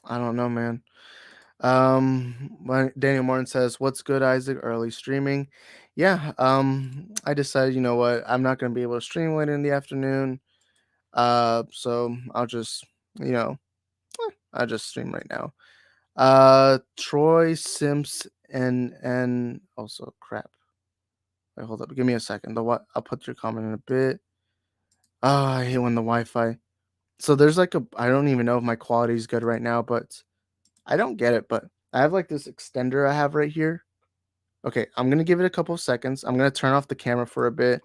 I don't know, man. Daniel Martin says, what's good, Isaac? Early streaming. Yeah. I decided, you know what, I'm not gonna be able to stream later in the afternoon. So I'll just, I'll just stream right now. Troy Sims and also crap. Wait, hold up. Give me a second. I'll put your comment in a bit. Oh, I hate when the Wi-Fi. So there's like I don't even know if my quality is good right now, but I don't get it. But I have like this extender I have right here. Okay, I'm gonna give it a couple of seconds. I'm gonna turn off the camera for a bit,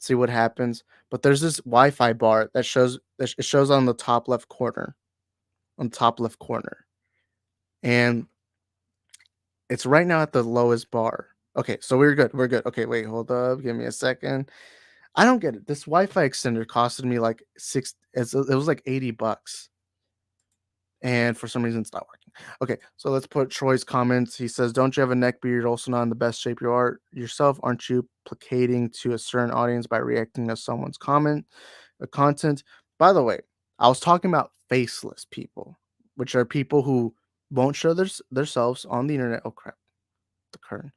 see what happens. But there's this Wi-Fi bar that it shows on the top left corner. On top left corner. And it's right now at the lowest bar. Okay, so we're good. We're good. Okay, wait, hold up. Give me a second. I don't get it. This Wi-Fi extender costed me like it was like $80. And for some reason it's not working. Okay, so let's put Troy's comments. He says, "Don't you have a neck beard? You're also not in the best shape you are yourself. Aren't you placating to a certain audience by reacting to someone's content?" By the way, I was talking about faceless people, which are people who won't show themselves on the internet. Oh crap, the curtain.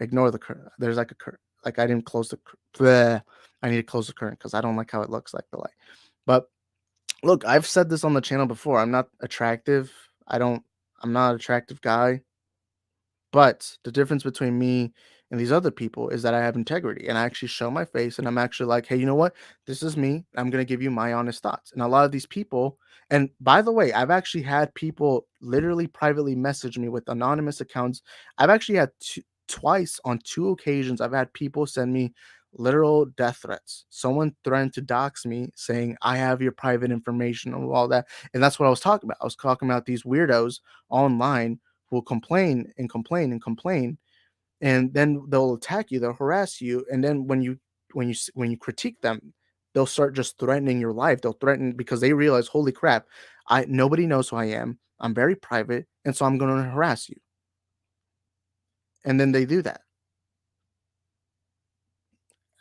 Ignore the curtain. There's like a curtain. Like I didn't close the. Bleh. I need to close the curtain because I don't like how it looks like the light. But look, I've said this on the channel before. I'm not attractive. I'm not an attractive guy. But the difference between me and these other people is that I have integrity and I actually show my face and I'm actually like, hey, you know what? This is me. I'm going to give you my honest thoughts. And a lot of these people, and by the way, I've actually had people literally privately message me with anonymous accounts. I've actually had twice on 2 occasions, I've had people send me literal death threats. Someone threatened to dox me saying, I have your private information and all that. And that's what I was talking about. I was talking about these weirdos online will complain and complain and complain, and then they'll attack you, they'll harass you, and then when you critique them, they'll start just threatening your life. They'll threaten because they realize, holy crap, I nobody knows who I am. I'm very private, and so I'm going to harass you. And then they do that.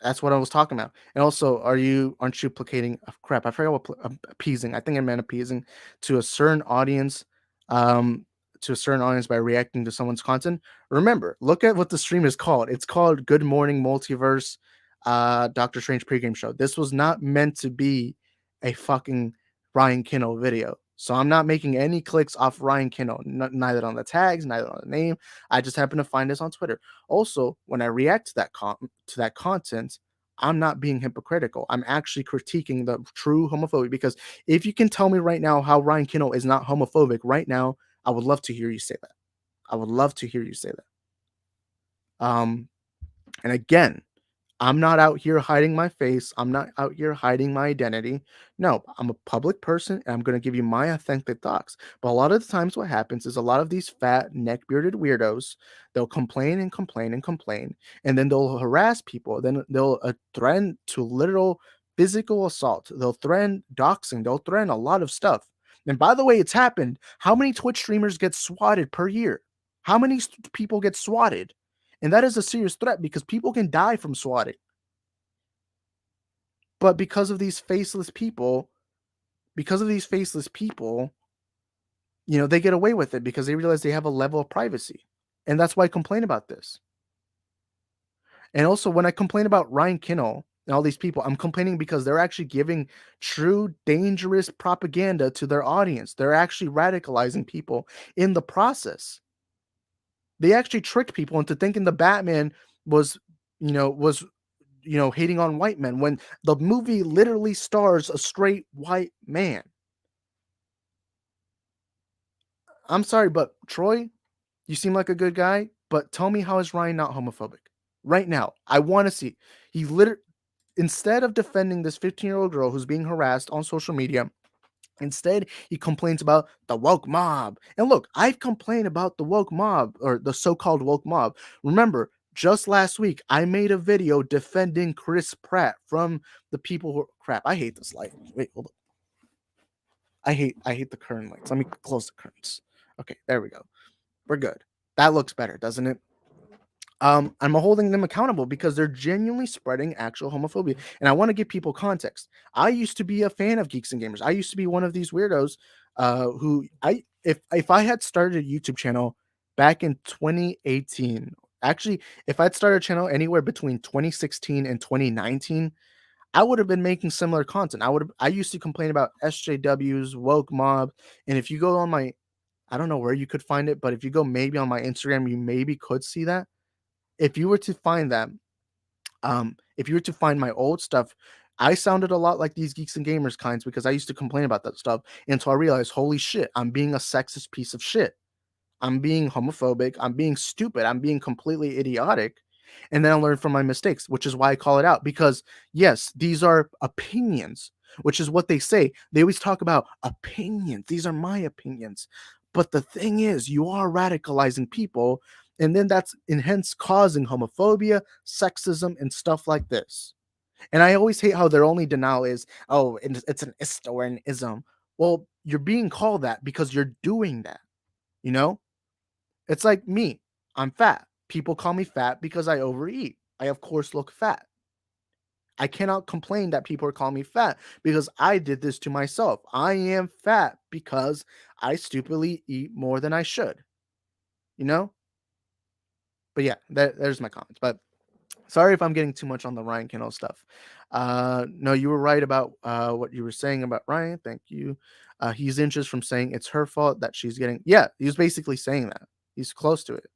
That's what I was talking about. And also, aren't you placating? Oh, crap, I forgot what appeasing. I think I meant appeasing to a certain audience, um, by reacting to someone's content. Remember, look at what the stream is called. It's called Good Morning Multiverse, Doctor Strange pregame show. This was not meant to be a fucking Ryan Kinno video. So I'm not making any clicks off Ryan Kinno, neither on the tags, neither on the name. I just happen to find this on Twitter. Also, when I react to that content, I'm not being hypocritical. I'm actually critiquing the true homophobia, because if you can tell me right now how Ryan Kinno is not homophobic right now, I would love to hear you say that. I would love to hear you say that. And again, I'm not out here hiding my face. I'm not out here hiding my identity. No, I'm a public person and I'm going to give you my authentic thoughts. But a lot of the times what happens is a lot of these fat neck-bearded weirdos, they'll complain and complain and complain, and then they'll harass people. Then they'll threaten to literal physical assault. They'll threaten doxing. They'll threaten a lot of stuff. And by the way, it's happened. How many Twitch streamers get swatted per year? How many people get swatted? And that is a serious threat because people can die from swatting. But because of these faceless people, they get away with it because they realize they have a level of privacy. And that's why I complain about this. And also, when I complain about Ryan Kinno and all these people, I'm complaining because they're actually giving true dangerous propaganda to their audience. They're actually radicalizing people in the process. They actually tricked people into thinking the Batman was hating on white men when the movie literally stars a straight white man. I'm sorry, but Troy, you seem like a good guy, but tell me, how is Ryan not homophobic? Right now, I want to see. Instead of defending this 15-year-old girl who's being harassed on social media, instead, he complains about the woke mob. And look, I've complained about the woke mob, or the so-called woke mob. Remember, just last week, I made a video defending Chris Pratt from the people who... Crap, I hate this light. Wait, hold on. I hate the curtain lights. Let me close the curtains. Okay, there we go. We're good. That looks better, doesn't it? I'm holding them accountable because they're genuinely spreading actual homophobia. And I want to give people context. I used to be a fan of Geeks and Gamers. I used to be one of these weirdos if I had started a YouTube channel back in 2018, actually, if I'd started a channel anywhere between 2016 and 2019, I would have been making similar content. I used to complain about SJWs, woke mob, and if you go on my, I don't know where you could find it, but if you go maybe on my Instagram, you maybe could see that. If you were to find that, if you were to find my old stuff, I sounded a lot like these Geeks and Gamers kinds because I used to complain about that stuff until I realized, holy shit, I'm being a sexist piece of shit. I'm being homophobic. I'm being stupid. I'm being completely idiotic. And then I learned from my mistakes, which is why I call it out. Because yes, these are opinions, which is what they say. They always talk about opinions. These are my opinions. But the thing is, you are radicalizing people. And then that's hence causing homophobia, sexism, and stuff like this. And I always hate how their only denial is, oh, it's an ist or an ism. Well, you're being called that because you're doing that, you know? It's like me. I'm fat. People call me fat because I overeat. I, of course, look fat. I cannot complain that people are calling me fat because I did this to myself. I am fat because I stupidly eat more than I should, you know? But yeah, there's my comments. But sorry if I'm getting too much on the Ryan Kennel stuff. No, you were right about what you were saying about Ryan. Thank you. He's inches from saying it's her fault that she's getting. Yeah, he was basically saying that. He's close to it.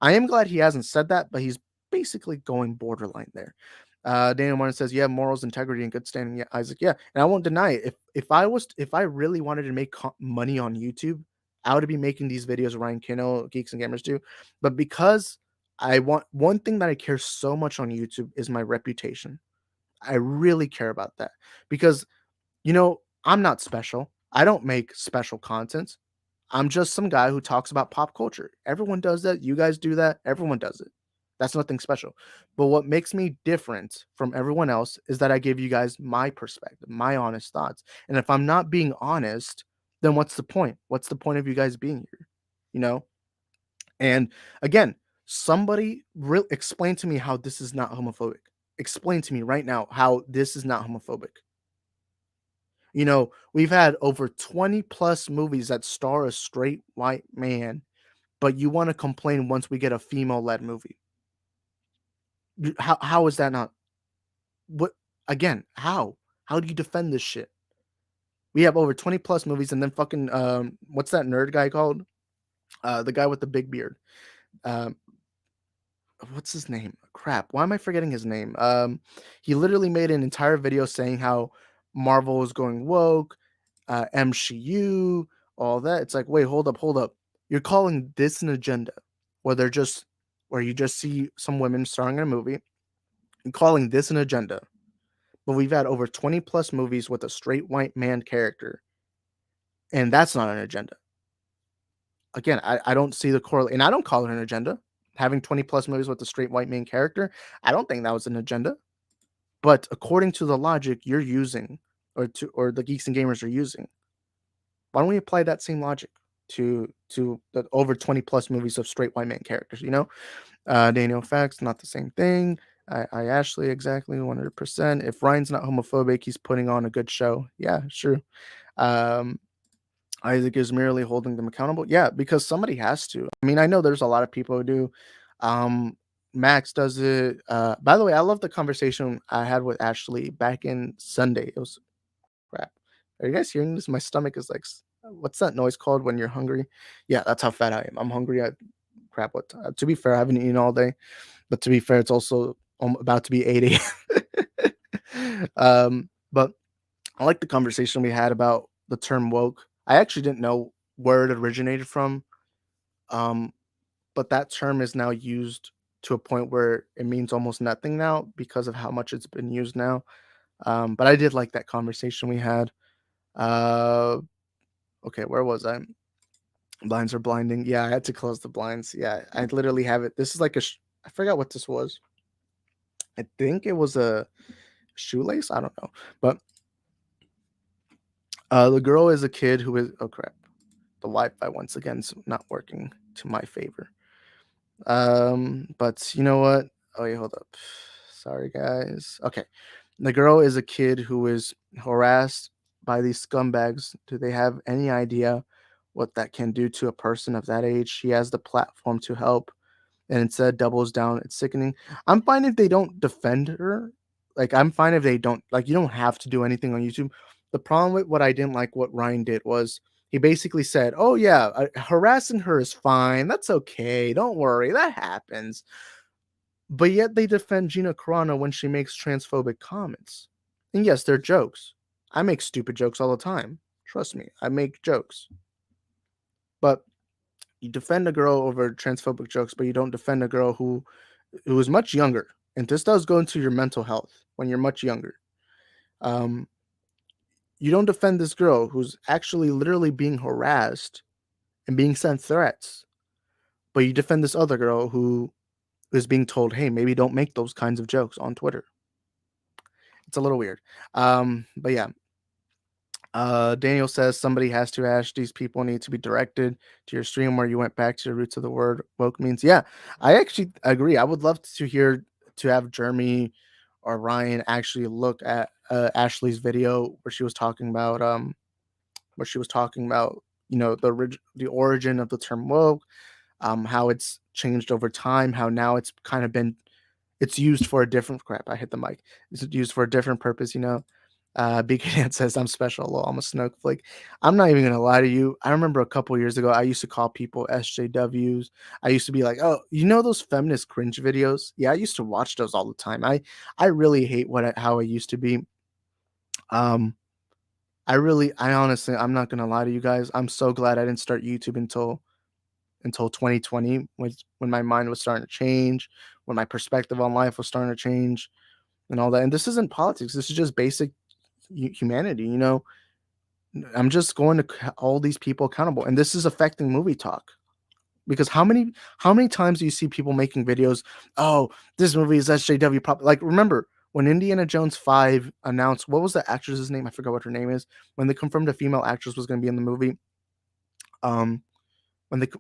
I am glad he hasn't said that, but he's basically going borderline there. Daniel Martin says, "Yeah, morals, integrity, and good standing." Yeah, Isaac. Yeah, and I won't deny it. If I really wanted to make money on YouTube, I would be making these videos Ryan Kennel, Geeks and Gamers do. But because I want one thing that I care so much on YouTube is my reputation. I really care about that because, I'm not special. I don't make special content. I'm just some guy who talks about pop culture. Everyone does that. You guys do that. Everyone does it. That's nothing special. But what makes me different from everyone else is that I give you guys my perspective, my honest thoughts. And if I'm not being honest, then what's the point? What's the point of you guys being here? You know? And again, somebody explain to me how this is not homophobic. Explain to me right now how this is not homophobic. We've had over 20 plus movies that star a straight white man, but you want to complain once we get a female led movie. How is that not what again? How do you defend this shit? We have over 20 plus movies and then fucking what's that nerd guy called? The guy with the big beard. Um what's his name? Crap. Why am I forgetting his name? He literally made an entire video saying how Marvel is going woke, MCU, all that. It's like, wait, hold up. You're calling this an agenda, where where you just see some women starring in a movie, and calling this an agenda. But we've had over 20 plus movies with a straight white man character, and that's not an agenda. Again, I don't see the correlation, and I don't call it an agenda. Having 20 plus movies with a straight white main character, I don't think that was an agenda. But according to the logic you're using, or the Geeks and Gamers are using, why don't we apply that same logic to the over 20 plus movies of straight white main characters? Daniel Facts, not the same thing. I Ashley, exactly 100%. If Ryan's not homophobic, he's putting on a good show. Yeah, sure. Isaac is merely holding them accountable. Yeah, because somebody has to. I mean, I know there's a lot of people who do. Max does it. By the way, I love the conversation I had with Ashley back in Sunday. It was crap. Are you guys hearing this? My stomach is like, what's that noise called when you're hungry? Yeah, that's how fat I am. I'm hungry. Crap. To be fair, I haven't eaten all day, but to be fair, it's also about to be 8 a.m. But I like the conversation we had about the term woke. I actually didn't know where it originated from. But that term is now used to a point where it means almost nothing now because of how much it's been used now. But I did like that conversation we had. Okay, where was I? Blinds are blinding. Yeah, I had to close the blinds. Yeah, I literally have it. This is like I forgot what this was. I think it was a shoelace. I don't know. But the girl is a kid who is. Oh crap! The Wi-Fi once again is not working to my favor. But you know what? Oh, yeah, hold up. Sorry, guys. Okay. The girl is a kid who is harassed by these scumbags. Do they have any idea what that can do to a person of that age? She has the platform to help and instead doubles down. It's sickening. I'm fine if they don't defend her. Like, I'm fine if they don't, like, you don't have to do anything on YouTube. The problem with what I didn't like what Ryan did was he basically said, oh, yeah, harassing her is fine. That's okay. Don't worry. That happens. But yet they defend Gina Carano when she makes transphobic comments. And yes, they're jokes. I make stupid jokes all the time. Trust me, I make jokes. But you defend a girl over transphobic jokes, but you don't defend a girl who is much younger. And this does go into your mental health when you're much younger. You don't defend this girl who's actually literally being harassed and being sent threats. But you defend this other girl who is being told, hey, maybe don't make those kinds of jokes on Twitter. It's a little weird. But yeah. Daniel says somebody has to ask. These people need to be directed to your stream where you went back to the roots of the word woke means. Yeah, I actually agree. I would love to have Jeremy or Ryan actually look at Ashley's video where she was talking about the origin of the term woke, how it's changed over time, how now it's kind of been it's used for a different crap. I hit the mic. It's used for a different purpose, BK says I'm special. Lol, I'm a snowflake. I'm not even gonna lie to you. I remember a couple years ago, I used to call people SJWs. I used to be like, "Oh, you know those feminist cringe videos?" Yeah, I used to watch those all the time. I really hate how I used to be. Um, I honestly, I'm not gonna lie to you guys. I'm so glad I didn't start YouTube until 2020, when my mind was starting to change, when my perspective on life was starting to change, and all that. And this isn't politics. This is just basic humanity. I'm just going to hold these people accountable, and this is affecting movie talk. Because how many times do you see people making videos? Oh, this movie is SJW prop. Like, remember when Indiana Jones 5 announced, what was the actress's name? I forgot what her name is. When they confirmed a female actress was going to be in the movie, um,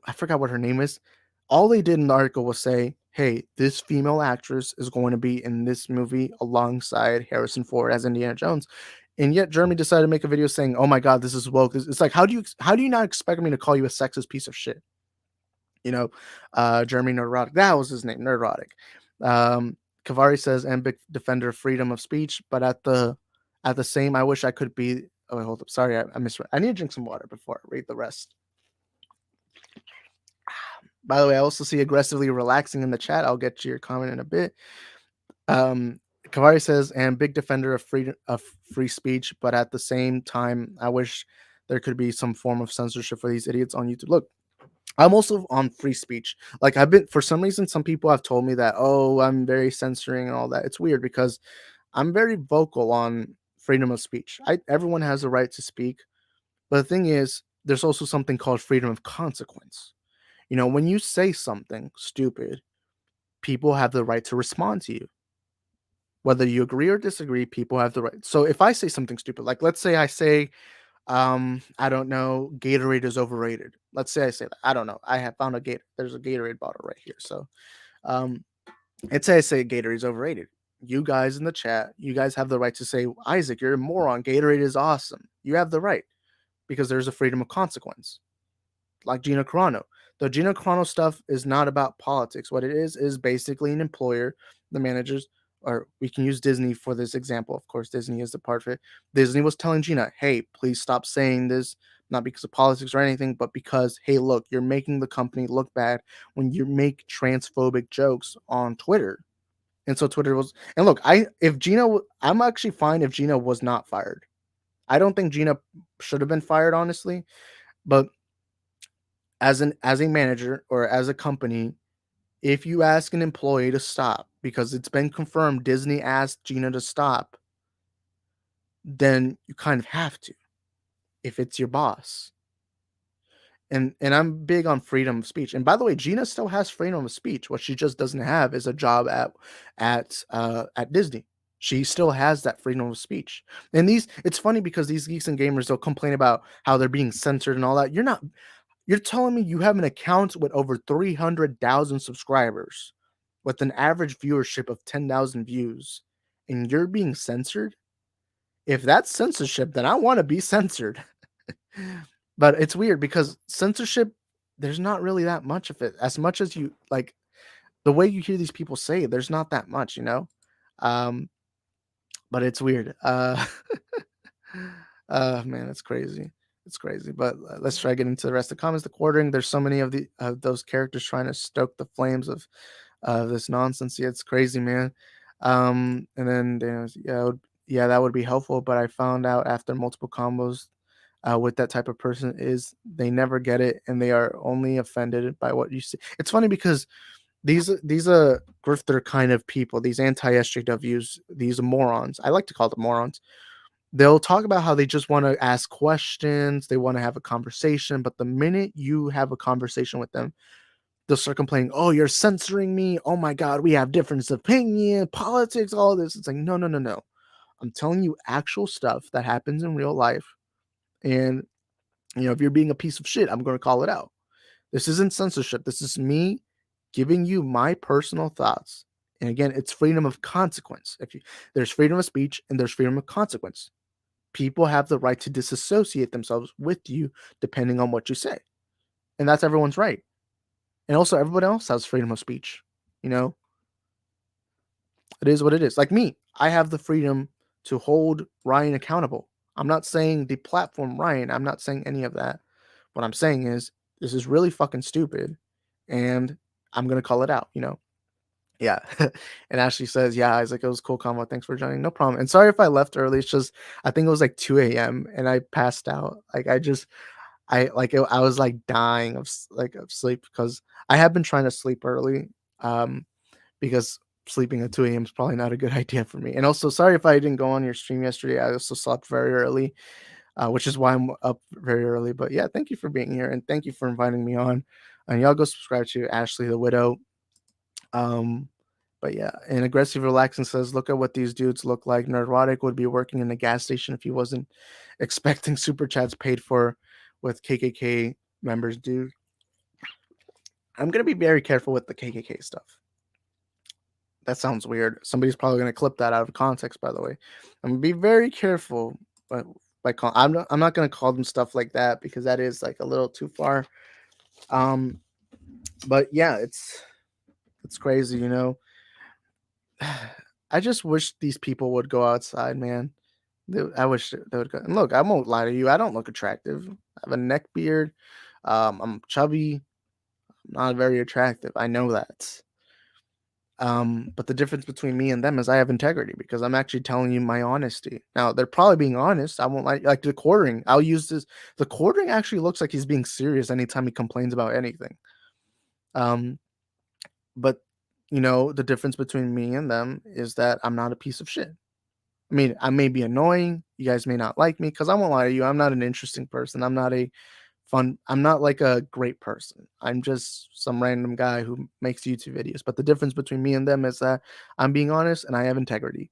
I forgot what her name is. All they did in the article was say, "Hey, this female actress is going to be in this movie alongside Harrison Ford as Indiana Jones." And yet Jeremy decided to make a video saying, "Oh my God, this is woke." It's like, how do you not expect me to call you a sexist piece of shit? Jeremy Neurotic. That was his name, Neurotic. Kavari says, "I'm big defender of freedom of speech, but at the same, I wish I could be." Oh, wait, hold up. Sorry, I misread. I need to drink some water before I read the rest. By the way, I also see aggressively relaxing in the chat. I'll get to your comment in a bit. Kavari says, "And big defender of free speech, but at the same time, I wish there could be some form of censorship for these idiots on YouTube." Look, I'm also on free speech. Like, for some reason, some people have told me that, oh, I'm very censoring and all that. It's weird because I'm very vocal on freedom of speech. Everyone has the right to speak, but the thing is, there's also something called freedom of consequence. When you say something stupid, people have the right to respond to you. Whether you agree or disagree, people have the right. So if I say something stupid, like let's say I say, I don't know, Gatorade is overrated. Let's say I say that. I don't know. I have found there's a Gatorade bottle right here. So let's say I say Gatorade is overrated. You guys in the chat, you guys have the right to say, "Isaac, you're a moron. Gatorade is awesome." You have the right, because there's a freedom of consequence. Like Gina Carano. The Gina Carano stuff is not about politics. What it is basically an employer, the managers, or we can use Disney for this example. Of course, Disney is the part of it. Disney was telling Gina, "Hey, please stop saying this, not because of politics or anything, but because, hey, look, you're making the company look bad when you make transphobic jokes on Twitter." And so Twitter was, and look, I'm actually fine if Gina was not fired. I don't think Gina should have been fired, honestly, but as a manager or as a company, if you ask an employee to stop because it's been confirmed Disney asked Gina to stop, then you kind of have to, if it's your boss. And I'm big on freedom of speech. And by the way, Gina still has freedom of speech. What she just doesn't have is a job at Disney. She still has that freedom of speech. And it's funny because these geeks and gamers, they'll complain about how they're being censored and all that. You're telling me you have an account with over 300,000 subscribers with an average viewership of 10,000 views, and you're being censored? If that's censorship, then I want to be censored. But it's weird because censorship, there's not really that much of it. As much as you like the way you hear these people say, there's not that much, but it's weird. Man, it's crazy. It's crazy. But let's try getting to the rest of the comments. The quartering. There's so many of those characters trying to stoke the flames of this nonsense. Yeah, it's crazy, man. And then yeah, that would be helpful. But I found out after multiple combos with that type of person is they never get it, and they are only offended by what you see. It's funny because these grifter kind of people, these anti-SJWs, these morons. I like to call them morons. They'll talk about how they just want to ask questions, they want to have a conversation, but the minute you have a conversation with them, they'll start complaining, "Oh, you're censoring me. Oh my God, we have difference of opinion, politics, all this." It's like, no. I'm telling you actual stuff that happens in real life. And, if you're being a piece of shit, I'm going to call it out. This isn't censorship. This is me giving you my personal thoughts. And again, it's freedom of consequence. There's freedom of speech and there's freedom of consequence. People have the right to disassociate themselves with you depending on what you say. And that's everyone's right. And also everyone else has freedom of speech. It is what it is. Like me, I have the freedom to hold Ryan accountable. I'm not saying deplatform Ryan. I'm not saying any of that. What I'm saying is this is really fucking stupid and I'm going to call it out, Yeah. And Ashley says, yeah, Isaac, it was cool combo. Thanks for joining. No problem. And sorry if I left early. It's just, I think it was like 2 a.m. and I passed out. Like I was like dying of of sleep because I have been trying to sleep early. Because sleeping at 2 a.m. is probably not a good idea for me. And also, sorry if I didn't go on your stream yesterday. I also slept very early, which is why I'm up very early. But yeah, thank you for being here and thank you for inviting me on. And y'all go subscribe to Ashley the Widow. But yeah, and Aggressive Relaxing says, look at what these dudes look like. Nerdrotic would be working in the gas station if he wasn't expecting super chats paid for with KKK members, dude. I'm going to be very careful with the KKK stuff. That sounds weird. Somebody's probably going to clip that out of context, by the way. I'm going to be very careful. But I'm not going to call them stuff like that because that is like a little too far. But yeah, it's crazy, I just wish these people would go outside, man. I wish they would go. And look, I won't lie to you. I don't look attractive. I have a neck beard. I'm chubby. I'm not very attractive. I know that. But the difference between me and them is I have integrity because I'm actually telling you my honesty. Now they're probably being honest. I won't like the quartering. I'll use this. The quartering actually looks like he's being serious anytime he complains about anything. But the difference between me and them is that I'm not a piece of shit. I mean, I may be annoying. You guys may not like me because I won't lie to you. I'm not an interesting person. I'm not like a great person. I'm just some random guy who makes YouTube videos. But the difference between me and them is that I'm being honest and I have integrity,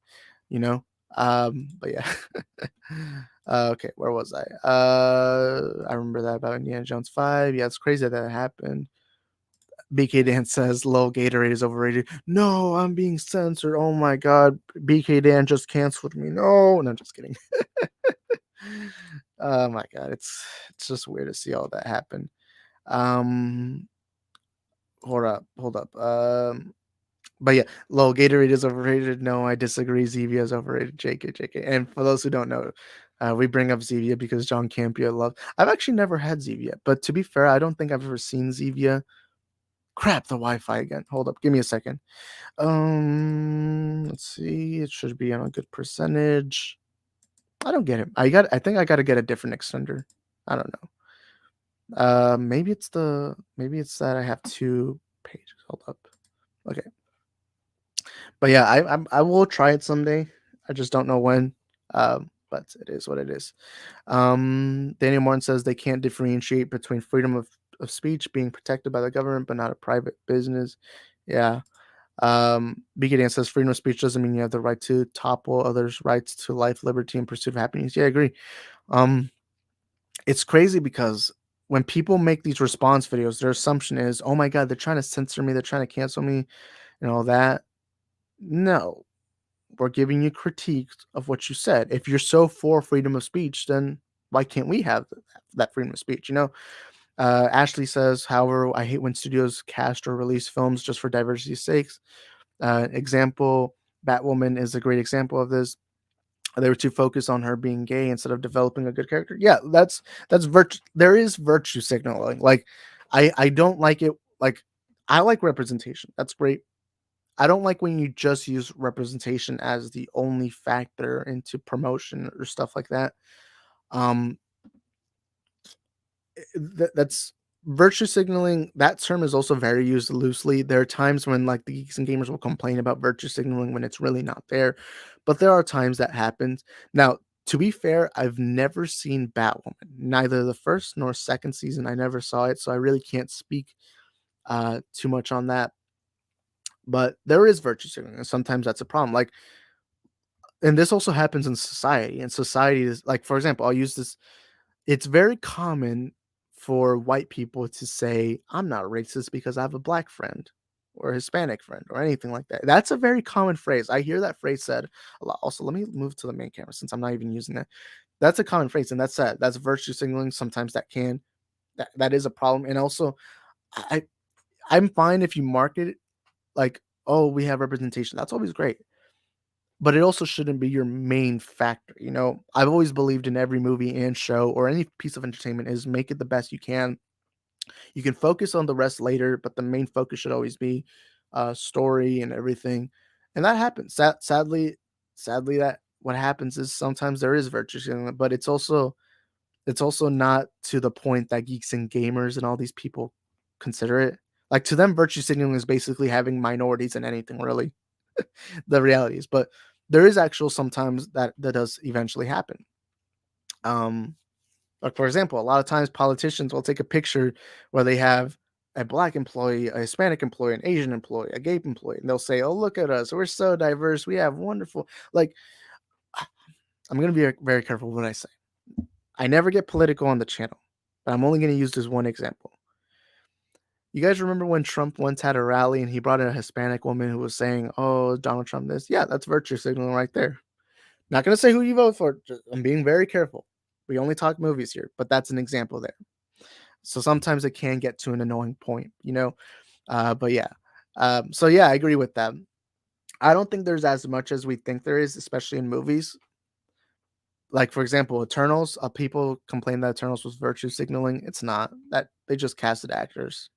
But yeah. Okay, where was I? I remember that about Indiana Jones 5. Yeah, it's crazy that happened. BK Dan says low Gatorade is overrated. No, I'm being censored. Oh my god. BK Dan just canceled me. No, I'm just kidding. Oh my god, it's just weird to see all that happen. Hold up. But yeah, low Gatorade is overrated. No, I disagree. Zevia is overrated. JK. And for those who don't know, we bring up Zevia because John Campia loved. I've actually never had Zevia, but to be fair, I don't think I've ever seen Zevia. Crap, the Wi-Fi again. Hold up, give me a second. Let's see. It should be on a good percentage. I don't get it. I think I gotta get a different extender. I don't know. Maybe it's that I have 2 pages. Hold up. Okay. But yeah, I will try it someday. I just don't know when. But it is what it is. Daniel Martin says they can't differentiate between freedom of speech being protected by the government but not a private business. Yeah. BK Dan says freedom of speech doesn't mean you have the right to topple others' rights to life, liberty, and pursuit of happiness. Yeah, I agree. It's crazy because when people make these response videos, their assumption is, oh my god, they're trying to censor me, they're trying to cancel me, and all that. No, we're giving you critiques of what you said. If you're so for freedom of speech, then why can't we have that freedom of speech? Ashley says, however, I hate when studios cast or release films just for diversity's sakes. Example, Batwoman is a great example of this. They were too focused on her being gay instead of developing a good character. Yeah, that's virtue. There is virtue signaling. Like, I don't like it. Like, I like representation. That's great. I don't like when you just use representation as the only factor into promotion or stuff like that. That's virtue signaling. That term is also very used loosely. There are times when like the geeks and gamers will complain about virtue signaling when it's really not there, but there are times that happens. Now, to be fair, I've never seen Batwoman, neither the first nor second season. I never saw it, so I really can't speak too much on that. But there is virtue signaling, and sometimes that's a problem. Like, and this also happens in society. And society is like, for example, I'll use this. It's very common for white people to say, "I'm not racist because I have a black friend or a Hispanic friend or anything like that." That's a very common phrase. I hear that phrase said a lot. Also, let me move to the main camera since I'm not even using that. That's a common phrase, and that's sad. That's virtue signaling. Sometimes that is a problem. And also, I I'm fine if you market it like, "Oh, we have representation." That's always great. But it also shouldn't be your main factor, you know? I've always believed in every movie and show or any piece of entertainment is make it the best you can. You can focus on the rest later, but the main focus should always be story and everything. And that happens. Sadly, that what happens is sometimes there is virtue signaling, but it's also not to the point that geeks and gamers and all these people consider it. Like to them, virtue signaling is basically having minorities in anything, really. The reality is, but there is actual sometimes that does eventually happen. Um, like for example, a lot of times politicians will take a picture where they have a black employee, a Hispanic employee, an Asian employee, a gay employee, and they'll say, "Oh, look at us, we're so diverse, we have wonderful." Like, I'm gonna be very careful with what I say. I never get political on the channel, but I'm only gonna use this one example. You guys remember when Trump once had a rally and he brought in a Hispanic woman who was saying, "Oh, Donald Trump this?" Yeah, that's virtue signaling right there. Not gonna say who you vote for. I'm being very careful. We only talk movies here, but that's an example there. So sometimes it can get to an annoying point, you know. But yeah. So yeah, I agree with that. I don't think there's as much as we think there is, especially in movies. Like for example, Eternals. People complain that Eternals was virtue signaling. It's not. That they just casted actors.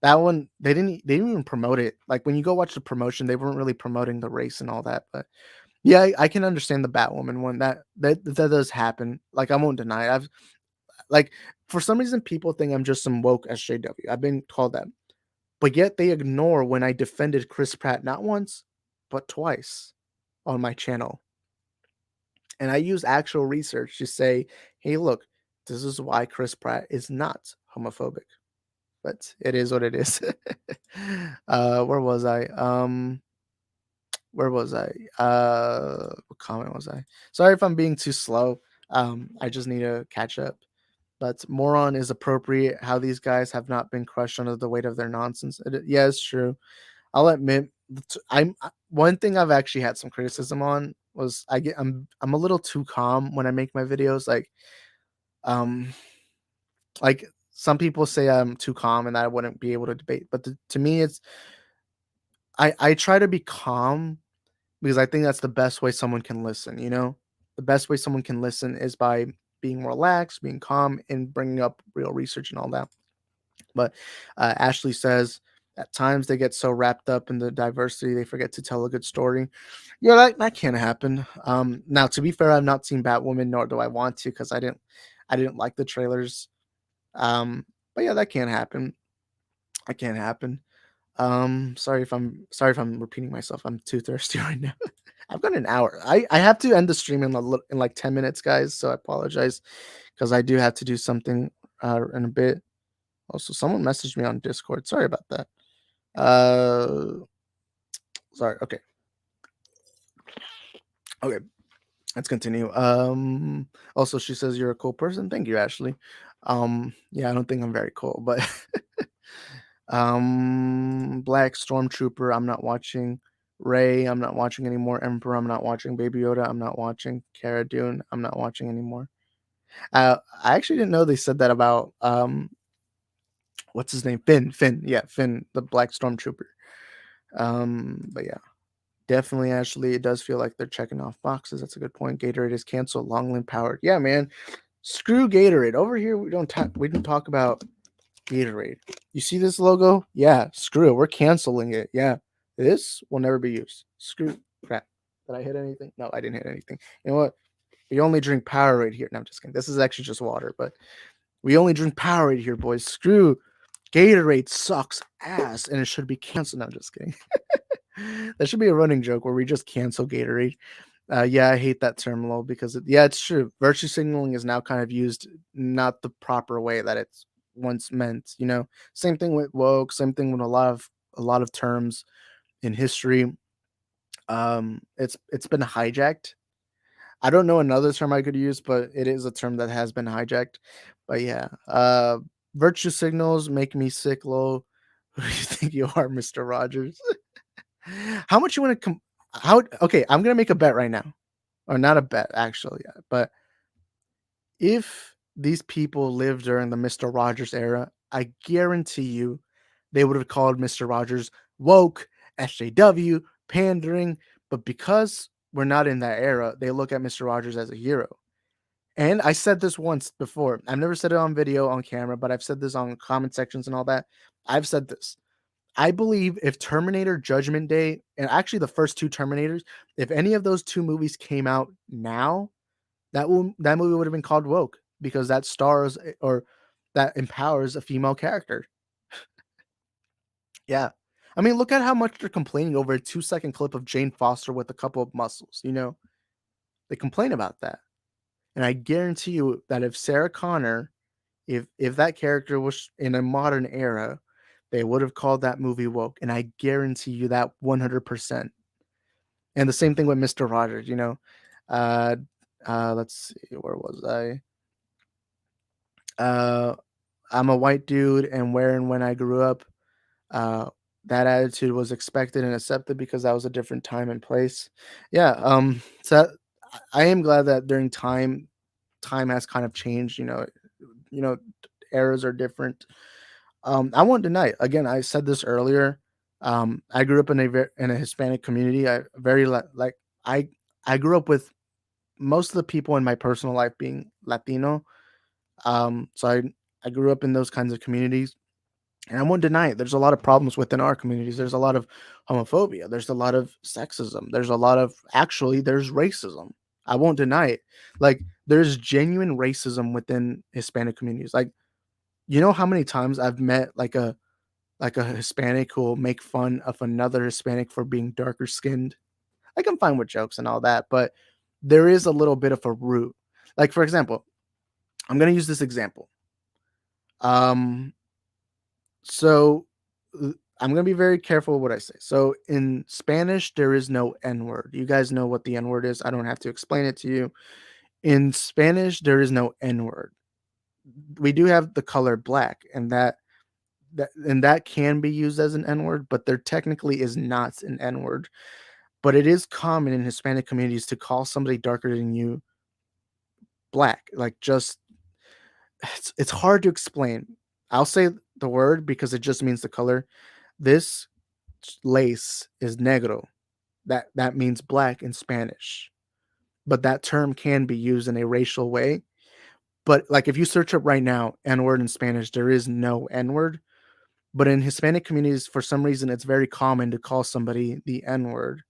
That one they didn't even promote it. Like when you go watch the promotion, they weren't really promoting the race and all that. But yeah, I can understand the Batwoman one. That does happen. Like I won't deny it. I've like for some reason people think I'm just some woke SJW. I've been called that. But yet they ignore when I defended Chris Pratt not once, but twice on my channel. And I use actual research to say, hey, look, this is why Chris Pratt is not homophobic. But it is what it is. Where was I? Where was I? What comment was I? Sorry if I'm being too slow. I just need to catch up. But moron is appropriate. How these guys have not been crushed under the weight of their nonsense. Yeah, it's true. I'll admit, one thing I've actually had some criticism on was I'm a little too calm when I make my videos. Um, like some people say I'm too calm and that I wouldn't be able to debate, but to me, it's I try to be calm because I think that's the best way someone can listen, you know? The best way someone can listen is by being relaxed, being calm, and bringing up real research and all that. But Ashley says, at times they get so wrapped up in the diversity, they forget to tell a good story. Yeah, that can happen. Now, to be fair, I've not seen Batwoman, nor do I want to because I didn't like the trailers. But yeah, that can happen. That can happen. Sorry if I'm repeating myself. I'm too thirsty right now. I've got an hour. I have to end the stream in like 10 minutes, guys. So I apologize because I do have to do something in a bit. Also, someone messaged me on Discord. Sorry about that. Sorry. Okay. Okay. Let's continue. Also, she says you're a cool person. Thank you, Ashley. Yeah, I don't think I'm very cool, but Black Stormtrooper, I'm not watching. Ray, I'm not watching anymore. Emperor, I'm not watching. Baby Yoda, I'm not watching. Cara Dune, I'm not watching anymore. I actually didn't know they said that about what's his name? Finn. Yeah, Finn, the Black Stormtrooper. But yeah. Definitely, Ashley. It does feel like they're checking off boxes. That's a good point. Gatorade is canceled. Longland powered. Yeah, man. Screw Gatorade. Over here, we don't talk about Gatorade. You see this logo? Yeah, screw it. We're canceling it. Yeah, this will never be used. Screw crap. Did I hit anything? No, I didn't hit anything. You know what? We only drink Powerade here. No, I'm just kidding. This is actually just water, but we only drink Powerade here, boys. Screw Gatorade sucks ass, and it should be canceled. No, I'm just kidding. That should be a running joke where we just cancel Gatorade. Yeah, I hate that term, lol, because yeah, it's true. Virtue signaling is now kind of used not the proper way that it's once meant. You know, same thing with woke. Same thing with a lot of terms in history. It's been hijacked. I don't know another term I could use, but it is a term that has been hijacked. But yeah, virtue signals make me sick. Low. Who do you think you are, Mister Rogers? How much you want to How? Okay, I'm gonna make a bet right now, or not a bet actually, but if these people lived during the Mister Rogers era, I guarantee you, they would have called Mister Rogers woke, SJW, pandering. But because we're not in that era, they look at Mister Rogers as a hero. And I said this once before. I've never said it on video, on camera, but I've said this on comment sections and all that. I've said this. I believe if Terminator Judgment Day, and actually the first two Terminators, if any of those two movies came out now, that movie would have been called woke because that stars or that empowers a female character. Yeah. I mean, look at how much they're complaining over a 2-second clip of Jane Foster with a couple of muscles, They complain about that. And I guarantee you that if Sarah Connor, if that character was in a modern era, they would have called that movie woke. And I guarantee you that 100%. And the same thing with Mr. Rogers, Uh, let's see, where was I? I'm a white dude, and where and when I grew up, uh, that attitude was expected and accepted because that was a different time and place. Yeah. So I am glad that during time has kind of changed. You know, eras are different. I won't deny it. Again, I said this earlier. I grew up in a Hispanic community. I very like I grew up with most of the people in my personal life being Latino. So I grew up in those kinds of communities, and I won't deny it. There's a lot of problems within our communities. There's a lot of homophobia. There's a lot of sexism. There's a lot of there's racism. I won't deny it. Like there's genuine racism within Hispanic communities. Like you know how many times I've met like a Hispanic who will make fun of another Hispanic for being darker skinned. Like I'm fine with jokes and all that, but there is a little bit of a root. Like for example, I'm gonna use this example. Um, so I'm gonna be very careful with what I say. So in Spanish, there is no N word. You guys know what the N word is. I don't have to explain it to you. In Spanish, there is no N word. We do have the color black, and that can be used as an N word, but there technically is not an N word. But it is common in Hispanic communities to call somebody darker than you black. Like just it's hard to explain. I'll say the word because it just means the color. This lace is negro. That means black in Spanish. But that term can be used in a racial way. But like if you search up right now N-word in Spanish, there is no N-word. But in Hispanic communities, for some reason, it's very common to call somebody the N-word.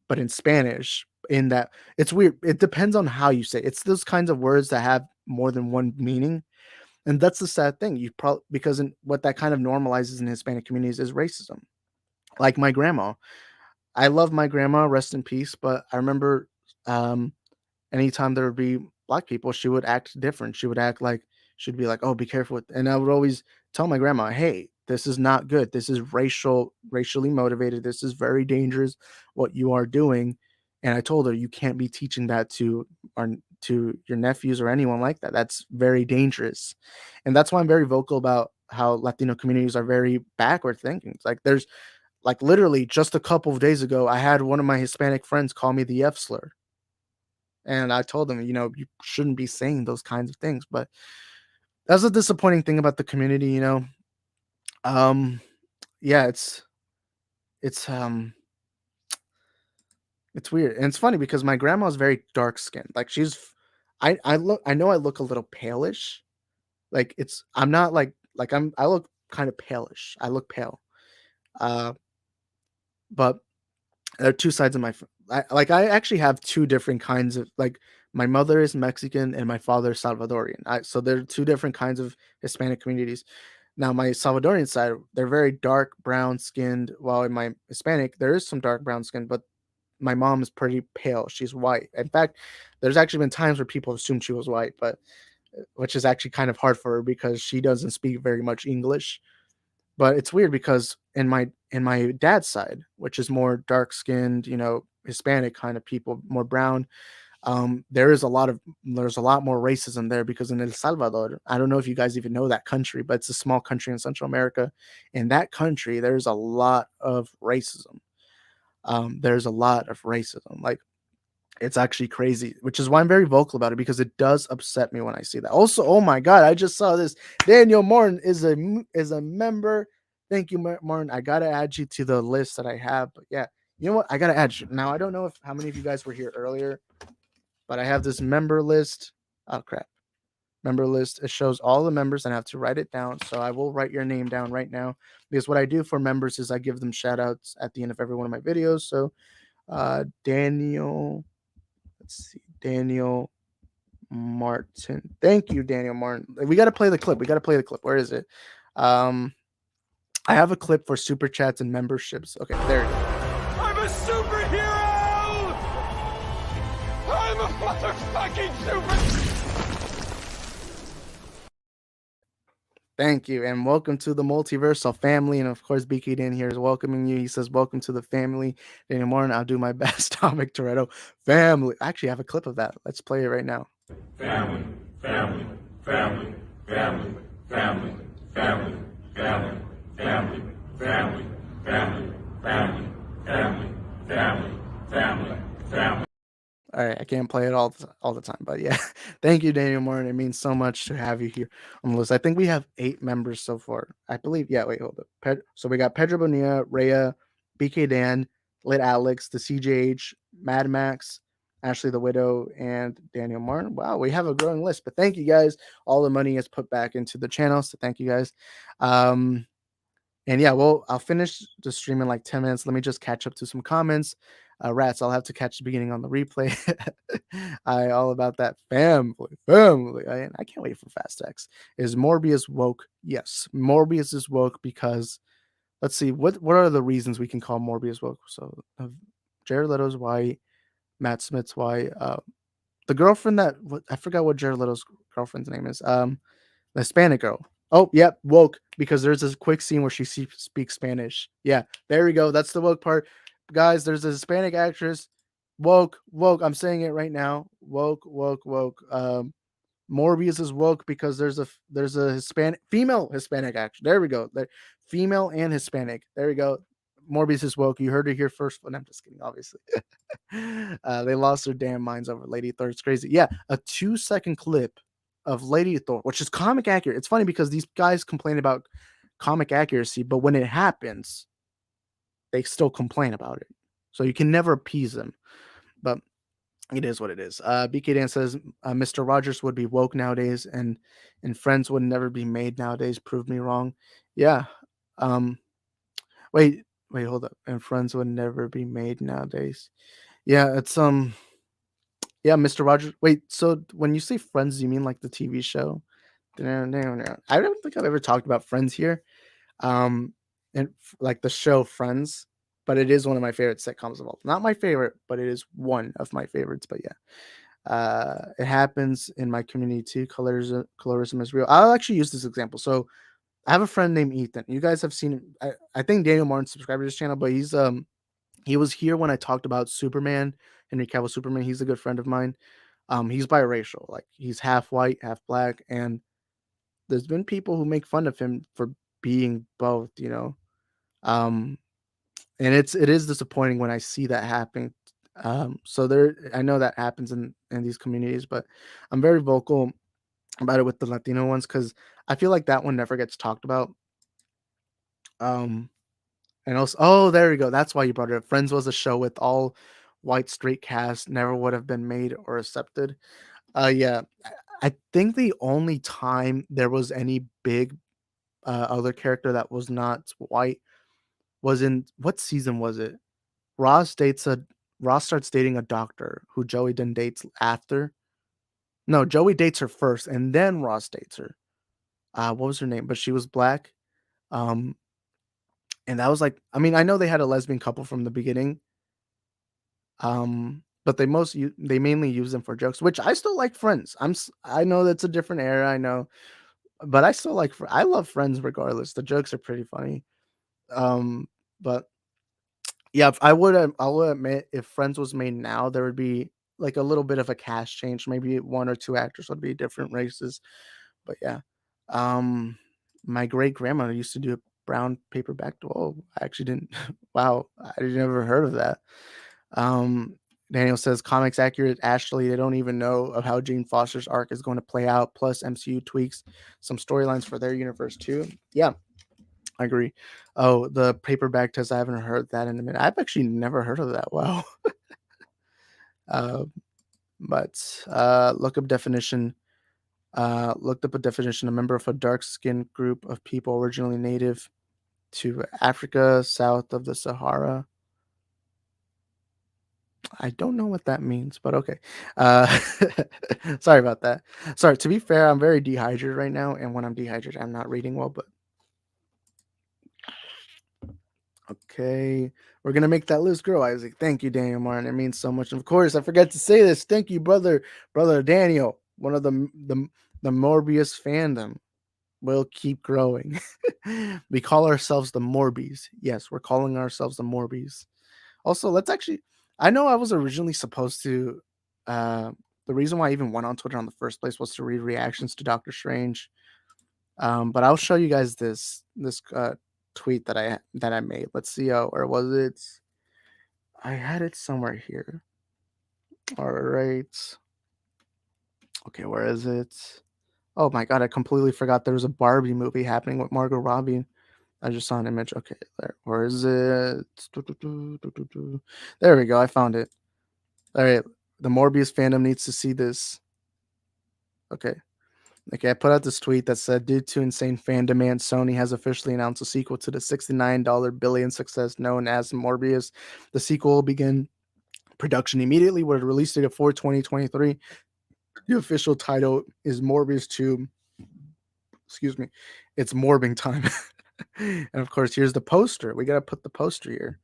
But in Spanish, in that it's weird. It depends on how you say it. It's those kinds of words that have more than one meaning. And that's the sad thing. You probably because what that kind of normalizes in Hispanic communities is racism. Like my grandma. I love my grandma, rest in peace. But I remember um, anytime there would be black people, she would act different. She would act like she'd be like, "Oh, be careful." And I would always tell my grandma, "Hey, this is not good. This is racially motivated. This is very dangerous what you are doing." And I told her, "You can't be teaching that to your nephews or anyone like that. That's very dangerous." And that's why I'm very vocal about how Latino communities are very backward thinking. It's like there's like literally just a couple of days ago, I had one of my Hispanic friends call me the F slur. And I told them, you shouldn't be saying those kinds of things. But that's a disappointing thing about the community. Um, yeah, it's it's weird. And it's funny because my grandma is very dark skinned. Like I know I look a little palish. Like I'm not like I look kind of palish. I look pale. Uh, but there are two sides of I actually have two different kinds of like my mother is Mexican and my father is Salvadorian. So there are two different kinds of Hispanic communities. Now my Salvadorian side, they're very dark brown skinned, while in my Hispanic there is some dark brown skin, but my mom is pretty pale. She's white. In fact, there's actually been times where people assumed she was white, but which is actually kind of hard for her because she doesn't speak very much English. But it's weird because in my dad's side, which is more dark skinned, Hispanic kind of people, more brown, there's a lot more racism there because in El Salvador, I don't know if you guys even know that country, but it's a small country in Central America. In that country, there's a lot of racism. There's a lot of racism. Like, it's actually crazy, which is why I'm very vocal about it, because it does upset me when I see that. Also, oh my god, I just saw this. Daniel Martin is a member. Thank you, Martin. I gotta add you to the list that I have. But yeah, you know what? I gotta add you now. I don't know if how many of you guys were here earlier, but I have this member list. Oh crap, member list. It shows all the members, and I have to write it down. So I will write your name down right now, because what I do for members is I give them shout outs at the end of every one of my videos. So Daniel. Let's see, Daniel Martin. Thank you, Daniel Martin. We got to play the clip. Where is it? I have a clip for super chats and memberships. Okay, there it is.
I'm a superhero! I'm a motherfucking super...
Thank you, and welcome to the Multiversal family. And of course, BK Dan here is welcoming you. He says, "Welcome to the family." Daniel Martin, I'll do my best. Dominic Toretto, family. Actually, I have a clip of that. Let's play it right now.
Family, family, family, family, family, family, family, family, family, family, family, family, family, family, family.
All right, I can't play it all the time, but yeah, thank you, Daniel Martin. It means so much to have you here on the list. I think we have 8 members so far. I believe. Yeah, wait, hold up. So we got Pedro Bonilla, Rhea, BK Dan, Lit Alex, the CJH, Mad Max, Ashley the Widow, and Daniel Martin. Wow, we have a growing list. But thank you guys. All the money is put back into the channel, so thank you guys. And yeah, well, I'll finish the stream in like 10 minutes. Let me just catch up to some comments. Rats, I'll have to catch the beginning on the replay. I all about that family. I can't wait for Fast X. Is Morbius woke? Yes, Morbius is woke because let's see what are the reasons we can call Morbius woke. So Jared Leto's white, Matt Smith's white. The girlfriend I forgot what Jared Leto's girlfriend's name is. The Hispanic girl. Oh, yep, woke, because there's this quick scene where she speaks Spanish. Yeah, there we go. That's the woke part. Guys, there's a Hispanic actress. Woke. I'm saying it right now. Woke. Morbius is woke because there's a female Hispanic actress. There we go. Female and Hispanic. There we go. Morbius is woke. You heard it here first. But I'm just kidding, obviously. They lost their damn minds over Lady Thor. It's crazy. Yeah, a 2-second clip of Lady Thor, which is comic accurate. It's funny because these guys complain about comic accuracy, but when it happens, they still complain about it. So you can never appease them. But it is what it is. BK Dan says Mr. Rogers would be woke nowadays, and Friends would never be made nowadays. Prove me wrong. Yeah. Wait, hold up. And Friends would never be made nowadays. Yeah, it's yeah, Mr. Rogers. Wait, so when you say Friends, you mean like the TV show? I don't think I've ever talked about Friends here. And like the show Friends, but it is one of my favorite sitcoms of all. Not my favorite, but it is one of my favorites. But yeah, it happens in my community too. Colorism is real. I'll actually use this example. So I have a friend named Ethan. You guys have seen him. I think Daniel Martin subscribed to this channel, but he was here when I talked about Superman, Henry Cavill Superman. He's a good friend of mine. He's biracial, like he's half white, half black, and there's been people who make fun of him for being both, and it is disappointing when I see that happening. So I know that happens in these communities, but I'm very vocal about it with the Latino ones because I feel like that one never gets talked about. And also, oh, there we go. That's why you brought it up. Friends was a show with all white straight cast, never would have been made or accepted. Yeah, I think the only time there was any big other character that was not white was in what season was it? Ross starts dating a doctor who Joey then dates after. No, Joey dates her first, and then Ross dates her. What was her name? But she was black. Um, and that was like, I mean, I know they had a lesbian couple from the beginning. But they mainly use them for jokes, which I still like Friends. I know that's a different era. I know, but I still like. I love Friends regardless. The jokes are pretty funny. But yeah, I would admit if Friends was made now, there would be like a little bit of a cast change. Maybe one or two actors would be different races. But yeah, um, my great grandmother used to do a brown paperback. Oh, I actually didn't. Wow, I never heard of that. Um, Daniel says comics accurate. Ashley, they don't even know of how Jane Foster's arc is going to play out. Plus, MCU tweaks some storylines for their universe too. Yeah, I agree. Oh, the paperback test. I haven't heard that in a minute. I've actually never heard of that. Wow. uh, but look up definition. Looked up a definition. A member of a dark-skinned group of people originally native to Africa, south of the Sahara. I don't know what that means, but okay. Uh, sorry about that. Sorry. To be fair, I'm very dehydrated right now, and when I'm dehydrated, I'm not reading well. But okay, we're gonna make that list grow, Isaac. Thank you, Daniel Martin. It means so much. And of course, I forgot to say this. Thank you, brother Daniel. One of the Morbius fandom will keep growing. We call ourselves the Morbies. Yes, we're calling ourselves the Morbies. Also, let's actually. I know I was originally supposed to. Uh, the reason why I even went on Twitter in the first place was to read reactions to Doctor Strange. But I'll show you guys this tweet that I made. Let's see. Or was it? I had it somewhere here. All right. Okay, where is it? Oh my god, I completely forgot there was a Barbie movie happening with Margot Robbie. I just saw an image. Okay, there. Where is it? There we go. I found it. All right. The Morbius fandom needs to see this. Okay. Okay, I put out this tweet that said, due to insane fan demand, Sony has officially announced a sequel to the $69 billion success known as Morbius. The sequel will begin production immediately with a release date of 4/20/23. The official title is Morbius 2. Excuse me. It's Morbing time. And of course, here's the poster. We got to put the poster here.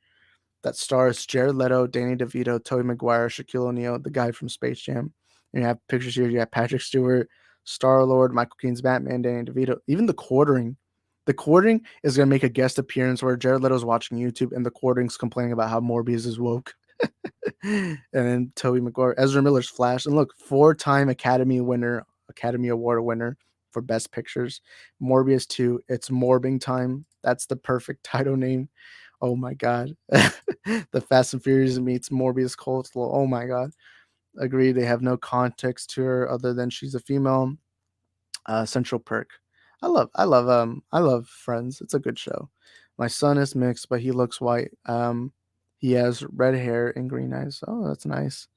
That stars Jared Leto, Danny DeVito, Tobey Maguire, Shaquille O'Neal, the guy from Space Jam. And you have pictures here. You have Patrick Stewart, Star Lord, Michael Keaton's Batman, Danny DeVito. Even the quartering. The quartering is going to make a guest appearance where Jared Leto's watching YouTube and the quartering's complaining about how Morbius is woke. And then Tobey Maguire, Ezra Miller's Flash. And look, 4-time Academy Award winner for Best Pictures. Morbius 2, it's Morbing Time. That's the perfect title name. Oh my god. The Fast and Furious meets Morbius coleslaw. Oh my god. Agree. They have no context to her other than she's a female. Central Perk. I love Friends. It's a good show. My son is mixed, but he looks white. He has red hair and green eyes. Oh, that's nice.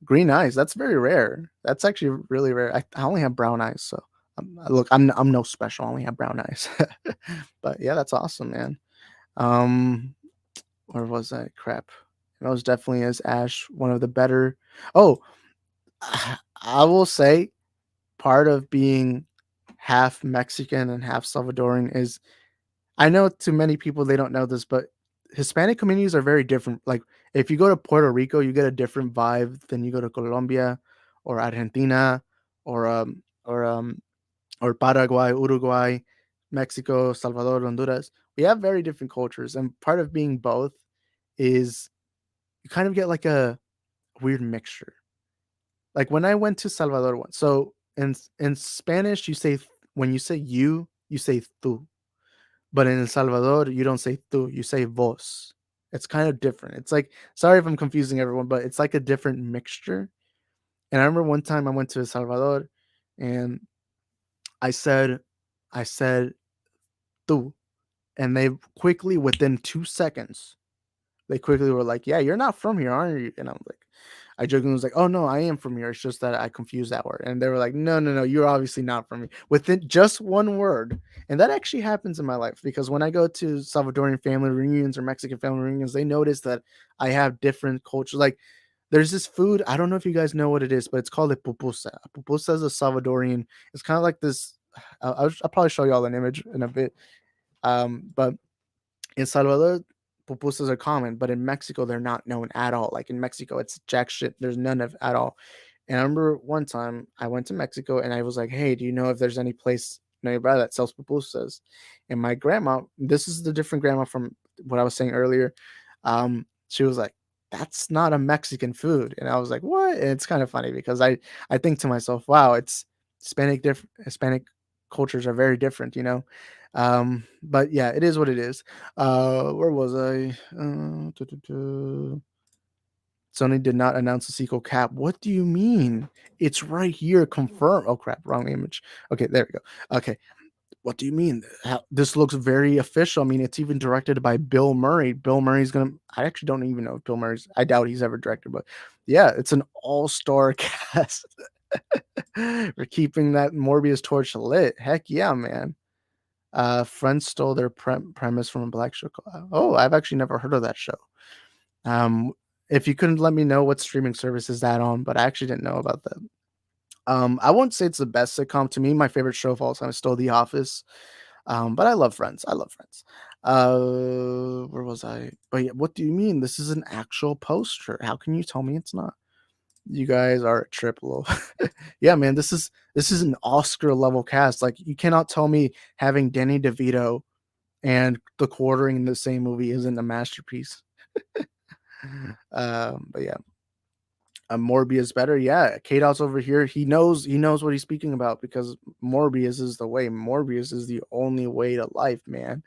Green eyes. That's very rare. That's actually really rare. I only have brown eyes, so look, I'm no special. I only have brown eyes. But yeah, that's awesome, man. Um, where was that? Crap. It was definitely as Ash one of the better. Oh, I will say part of being half Mexican and half Salvadoran is I know to many people they don't know this, but Hispanic communities are very different. Like if you go to Puerto Rico, you get a different vibe than you go to Colombia or Argentina or or Paraguay, Uruguay, Mexico, Salvador, Honduras. We have very different cultures, and part of being both is you kind of get like a weird mixture. Like when I went to Salvador once, so in Spanish, when you say you say tú, but in El Salvador, you don't say tú, you say vos. It's kind of different. It's like sorry if I'm confusing everyone, but it's like a different mixture. And I remember one time I went to El Salvador, and I said, I said tú, and they quickly within 2 seconds they quickly were like, "Yeah, you're not from here, are you?" And I'm like, I jokingly was like, "Oh no, I am from here. It's just that I confused that word." And they were like, "No, no, no, you're obviously not from here." Within just one word, and that actually happens in my life because when I go to Salvadorian family reunions or Mexican family reunions, they notice that I have different cultures. Like, there's this food. I don't know if you guys know what it is, but it's called a pupusa. A pupusa is a Salvadorian. It's kind of like this. I'll probably show you all an image in a bit. But in Salvador, pupusas are common, but in Mexico, they're not known at all. Like in Mexico, it's jack shit. There's none of at all. And I remember one time I went to Mexico and I was like, "Hey, do you know if there's any place nearby that sells pupusas. And my grandma, this is the different grandma from what I was saying earlier. She was like, "That's not a Mexican food," and I was like, "What?" And it's kind of funny because I think to myself, "Wow, it's Hispanic cultures are very different, you know." But yeah, it is what it is. Where was I? Sony did not announce a sequel. Cap. What do you mean? It's right here, confirmed. Oh crap, wrong image. Okay, there we go. Okay, what do you mean? This looks very official. I mean, it's even directed by Bill Murray. Bill Murray's gonna. I actually don't even know if Bill Murray's. I doubt he's ever directed, but yeah, it's an all-star cast. We're keeping that Morbius torch lit. Heck yeah, man. Friends stole their premise from a black show. Oh, I've actually never heard of that show. Um, if you couldn't let me know what streaming service is that on, but I actually didn't know about that. I won't say it's the best sitcom. To me, my favorite show of all time is still The Office. But I love Friends. I love Friends. Where was I? But yeah, what do you mean? This is an actual poster. How can you tell me it's not? You guys are a triple. Yeah, man, this is an Oscar level cast. Like you cannot tell me having Danny DeVito and the quartering in the same movie isn't a masterpiece. But yeah, Morbius better. Yeah, K-Dot's over here. He knows what he's speaking about because Morbius is the way. Morbius is the only way to life, man.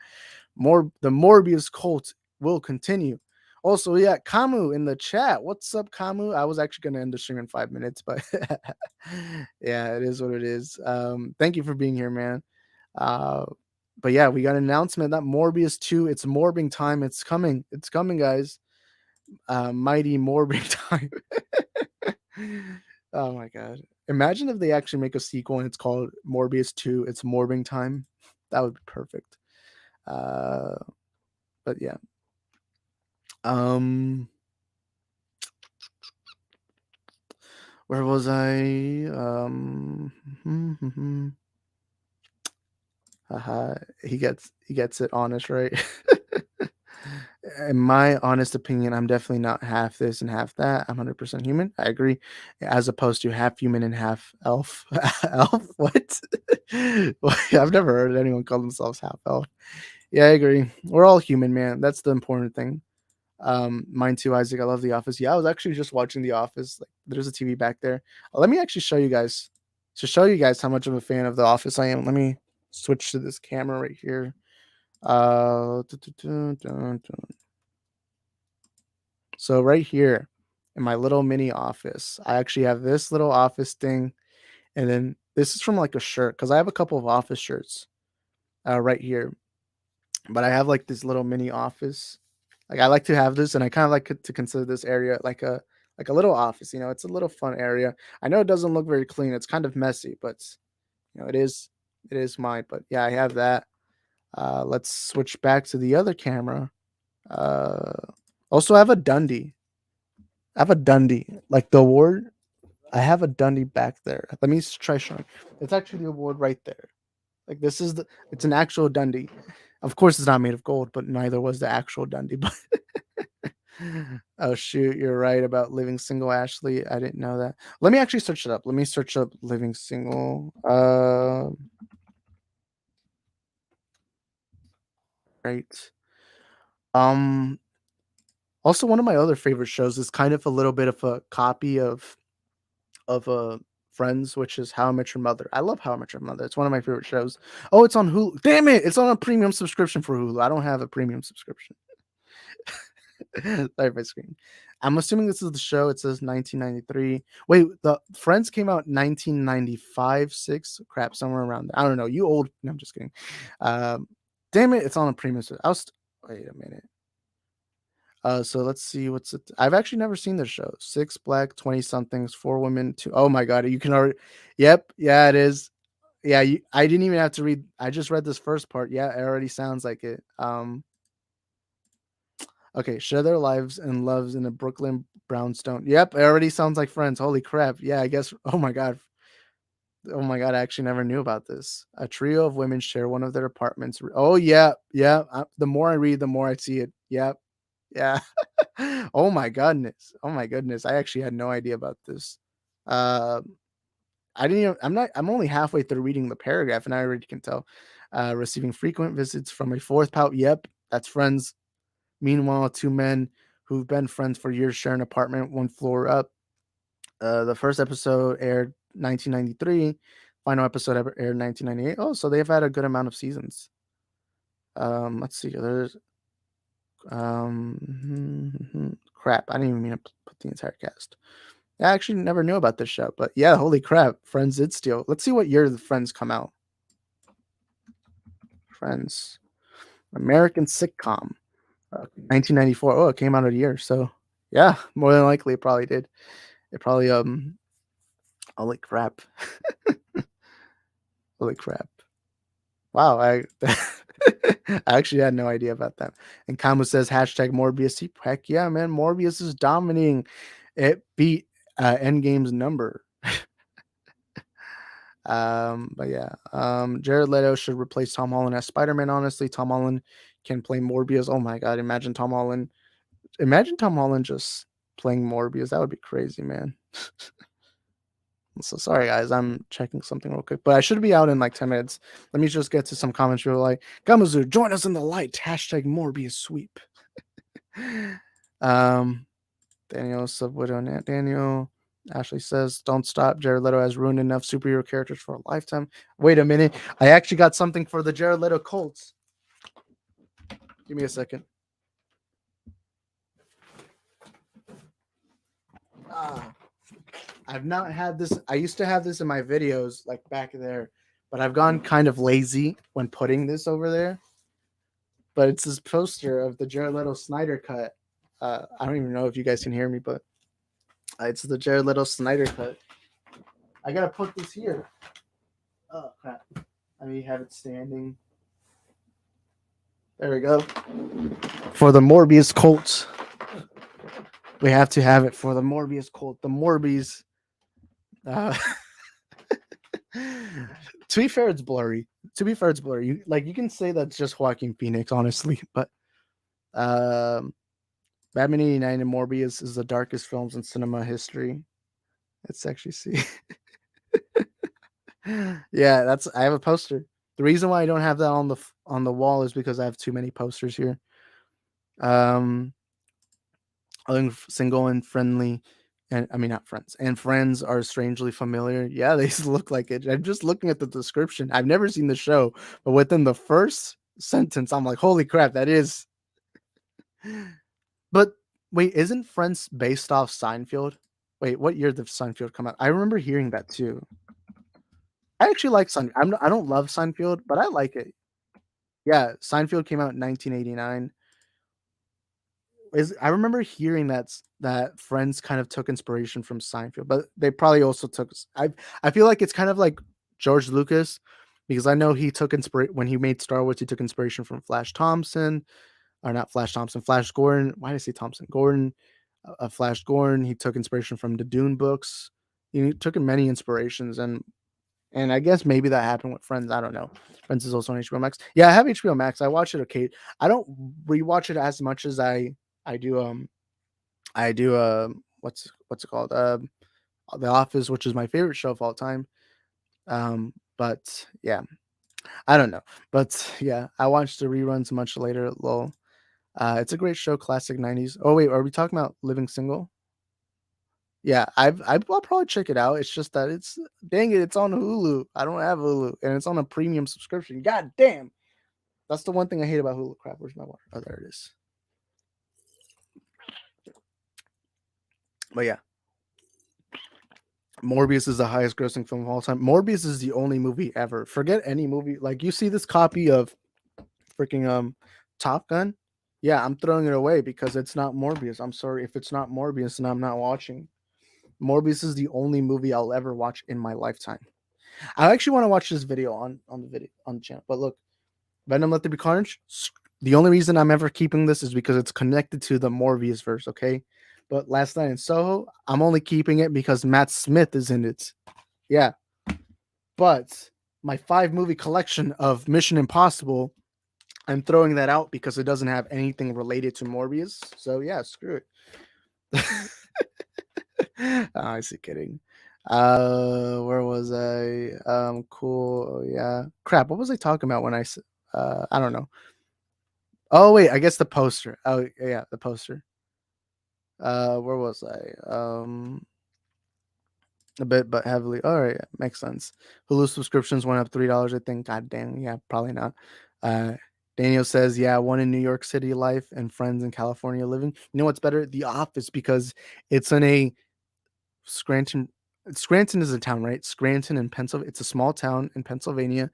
The Morbius cult will continue. Also, yeah, Kamu in the chat. What's up, Kamu? I was actually gonna end the stream in 5 minutes, but yeah, it is what it is. Thank you for being here, man. Uh, but yeah, we got an announcement that Morbius 2, it's morbing time. It's coming. It's coming, guys. Mighty morbing time. Oh my god. Imagine if they actually make a sequel and it's called Morbius 2, it's morbing time. That would be perfect. But yeah. Where was I? Haha, he gets it honest, right? In my honest opinion, I'm definitely not half this and half that. I'm 100% human. I agree. As opposed to half human and half elf. Elf? What? I've never heard anyone call themselves half elf. Yeah, I agree. We're all human, man. That's the important thing. Mine too, Isaac. I love The Office. Yeah, I was actually just watching The Office. Like, there's a TV back there. Let me actually show you guys to show you guys how much of a fan of The Office I am. Let me switch to this camera right here. So right here in my little mini office, I actually have this little office thing, and then this is from like a shirt because I have a couple of office shirts right here, but I have like this little mini office. Like I like to have this, and I kind of like to consider this area like a little office. You know, it's a little fun area. I know it doesn't look very clean. It's kind of messy, but you know, it is mine. But yeah, I have that. Let's switch back to the other camera. Also, I have a Dundee. Like the award. I have a Dundee back there. Let me try showing. It's actually the award right there. Like it's an actual Dundee. Of course, it's not made of gold, but neither was the actual Dundee. But oh shoot, you're right about living single, Ashley. I didn't know that. Let me actually search it up. Let me search up living single. Right. Also, one of my other favorite shows is kind of a little bit of a copy of Friends, which is How I Met Your Mother. I love How I Met Your Mother. It's one of my favorite shows. Oh, it's on Hulu. Damn it! It's on a premium subscription for Hulu. I don't have a premium subscription. Sorry if I scream. I'm assuming this is the show. It says 1993. Wait, the Friends came out 1995, 6. Crap, somewhere around there. I don't know. You old? No, I'm just kidding. Damn it! It's on a premium. Wait a minute. So let's see what's it. I've actually never seen this show. 6 black 20 somethings, 4 women, 2. Oh my god, you can already. Yep, yeah, it is. Yeah, I didn't even have to read. I just read this first part. Yeah, it already sounds like it. Okay, share their lives and loves in a Brooklyn brownstone. Yep, it already sounds like Friends. Holy crap. Yeah, I guess. Oh my god. Oh my god, I actually never knew about this. A trio of women share one of their apartments. Oh yeah, yeah. The more I read, the more I see it. Yep. Yeah. Oh my goodness. Oh my goodness. I actually had no idea about this. I I'm only halfway through reading the paragraph, and I already can tell. Receiving frequent visits from a fourth pal. Yep, that's Friends. Meanwhile, two men who've been friends for years share an apartment one floor up. The first episode aired 1993. Final episode ever aired 1998. Oh, so they've had a good amount of seasons. Let's see. There's crap. I didn't even mean to put the entire cast. I actually never knew about this show, but yeah, holy crap, Friends did steal. Let's see what year the Friends come out. Friends, American sitcom, 1994. Oh, it came out of the year, so yeah, more than likely it probably did. It probably holy crap, holy crap. Wow, I I actually had no idea about that. And Kamu says hashtag Morbius. Heck yeah, man, Morbius is dominating. It beat Endgame's number. But yeah, Jared Leto should replace Tom Holland as Spider-Man. Honestly, Tom Holland can play Morbius. Oh my god, imagine Tom Holland just playing Morbius. That would be crazy, man. So sorry guys, I'm checking something real quick, but I should be out in like 10 minutes. Let me just get to some comments real like Gamazu, join us in the light, hashtag Morbius sweep. Daniel Subwidow, Daniel Ashley says, don't stop. Jared Leto has ruined enough superhero characters for a lifetime. Wait a minute. I actually got something for the Jared Leto Colts. Give me a second. I've not had this. I used to have this in my videos, like back there, but I've gone kind of lazy when putting this over there. But it's this poster of the Jared Leto Snyder cut. I don't even know if you guys can hear me, but it's the Jared Leto Snyder cut. I gotta put this here. Oh crap! I mean, have it standing. There we go. For the Morbius Colts, we have to have it for the Morbius Colt. The Morbius. To be fair, it's blurry. You can say that's just Joaquin Phoenix, honestly, but Batman 89 and Morbius is the darkest films in cinema history. Let's actually see. Yeah, I have a poster. The reason why I don't have that on the wall is because I have too many posters here. I think Single and Friendly, and I mean not Friends, and Friends are strangely familiar. Yeah, they look like it. I'm just looking at the description. I've never seen the show, but within the first sentence, I'm like, holy crap, that is. But wait, isn't Friends based off Seinfeld? Wait, what year did Seinfeld come out? I remember hearing that too. I actually like Seinfeld. I don't love Seinfeld, but I like it. Yeah, Seinfeld came out in 1989. I remember hearing that Friends kind of took inspiration from Seinfeld, but they probably also took. I feel like it's kind of like George Lucas, because I know he took inspiration when he made Star Wars. He took inspiration from Flash Thompson, or not Flash Thompson, Flash Gordon. Why did I say Thompson? Gordon, Flash Gordon. He took inspiration from the Dune books. He took many inspirations, and I guess maybe that happened with Friends. I don't know. Friends is also on HBO Max. Yeah, I have HBO Max. I watch it okay. I don't rewatch it as much as I do what's it called? The Office, which is my favorite show of all time. But yeah, I don't know. But yeah, I watched the reruns much later. Lol. It's a great show, classic 90s. Oh wait, are we talking about Living Single? Yeah, I'll probably check it out. It's just that dang it, it's on Hulu. I don't have Hulu, and it's on a premium subscription. God damn. That's the one thing I hate about Hulu. Crap, where's my water? Oh, there it is. But yeah, Morbius is the highest grossing film of all time. Morbius is the only movie ever. Forget any movie. Like, you see this copy of freaking Top Gun? Yeah, I'm throwing it away because it's not Morbius. I'm sorry if it's not Morbius, and I'm not watching. Morbius is the only movie I'll ever watch in my lifetime. I actually want to watch this video on the channel. But look, Venom Let There Be Carnage. The only reason I'm ever keeping this is because it's connected to the Morbius verse, okay? But Last Night in Soho, I'm only keeping it because Matt Smith is in it. Yeah. But my 5-movie collection of Mission Impossible, I'm throwing that out because it doesn't have anything related to Morbius. So yeah, screw it. I see, kidding. Where was I? Cool. Oh, yeah. Crap. What was I talking about when I don't know. Oh wait, I guess the poster. Oh yeah, the poster. Where was I? A bit, but heavily. All right, makes sense. Hulu subscriptions went up $3, I think. God damn, yeah, probably not. Uh, Daniel says, yeah, one in New York City life and friends in California living. You know what's better? The Office, because it's in a Scranton. Scranton is a town, right? Scranton in Pennsylvania. It's a small town in Pennsylvania,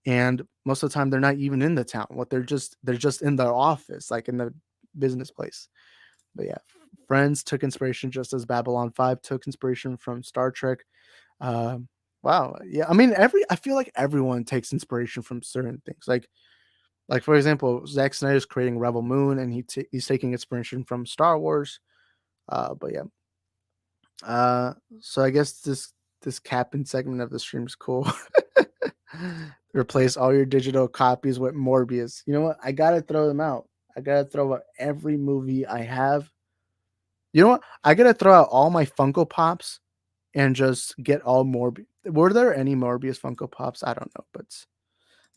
and most of the time they're not even in the town. They're just in their office, like in the business place. But yeah, Friends took inspiration just as Babylon 5 took inspiration from Star Trek. Um, wow, yeah. I mean, I feel like everyone takes inspiration from certain things. Like for example, Zack Snyder's creating Rebel Moon, and he's taking inspiration from Star Wars. But yeah. So I guess this capping segment of the stream is cool. Replace all your digital copies with Morbius. You know what? I gotta throw them out. I gotta throw out every movie I have. You know what? I gotta throw out all my Funko Pops and just get all Morbius. Were there any Morbius Funko Pops? I don't know, but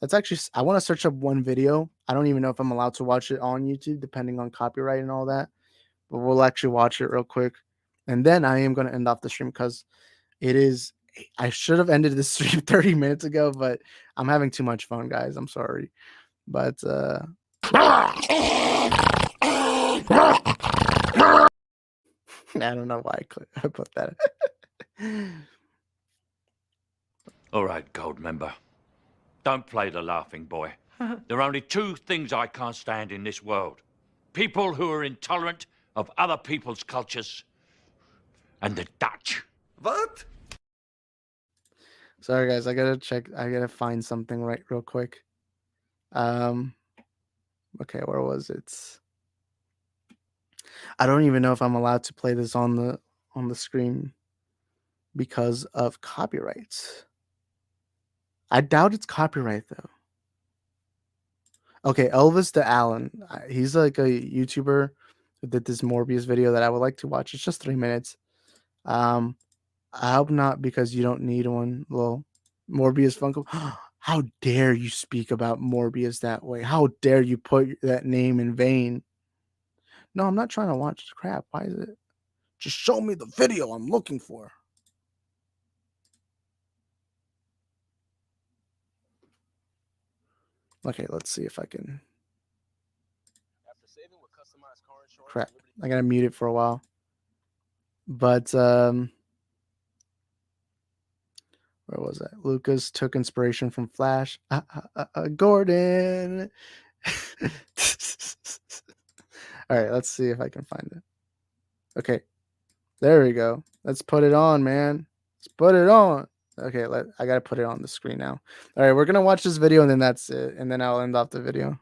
that's actually. I want to search up one video. I don't even know if I'm allowed to watch it on YouTube, depending on copyright and all that. But we'll actually watch it real quick, and then I am gonna end off the stream because it is. I should have ended this stream 30 minutes ago, but I'm having too much fun, guys. I'm sorry, but I don't know why I put that.
All right, Gold Member. Don't play the laughing boy. There are only two things I can't stand in this world. People who are intolerant of other people's cultures and the Dutch.
What?
Sorry, guys. I gotta find something real quick. Okay, where was it? I don't even know if I'm allowed to play this on the screen because of copyrights. I doubt it's copyright though. Okay, Elvis the Allen. He's like a YouTuber who did this Morbius video that I would like to watch. It's just 3 minutes. I hope not, because you don't need one. Well, Morbius Funko. How dare you speak about Morbius that way? How dare you put that name in vain? No, I'm not trying to watch crap. Why is it? Just show me the video I'm looking for. Okay, let's see if I can. Crap, I gotta mute it for a while. But where was that? Lucas took inspiration from Flash. Gordon. All right, let's see if I can find it. Okay, there we go. Let's put it on, man. Let's put it on. Okay, I gotta put it on the screen now. All right, we're gonna watch this video and then that's it, and then I'll end off the video.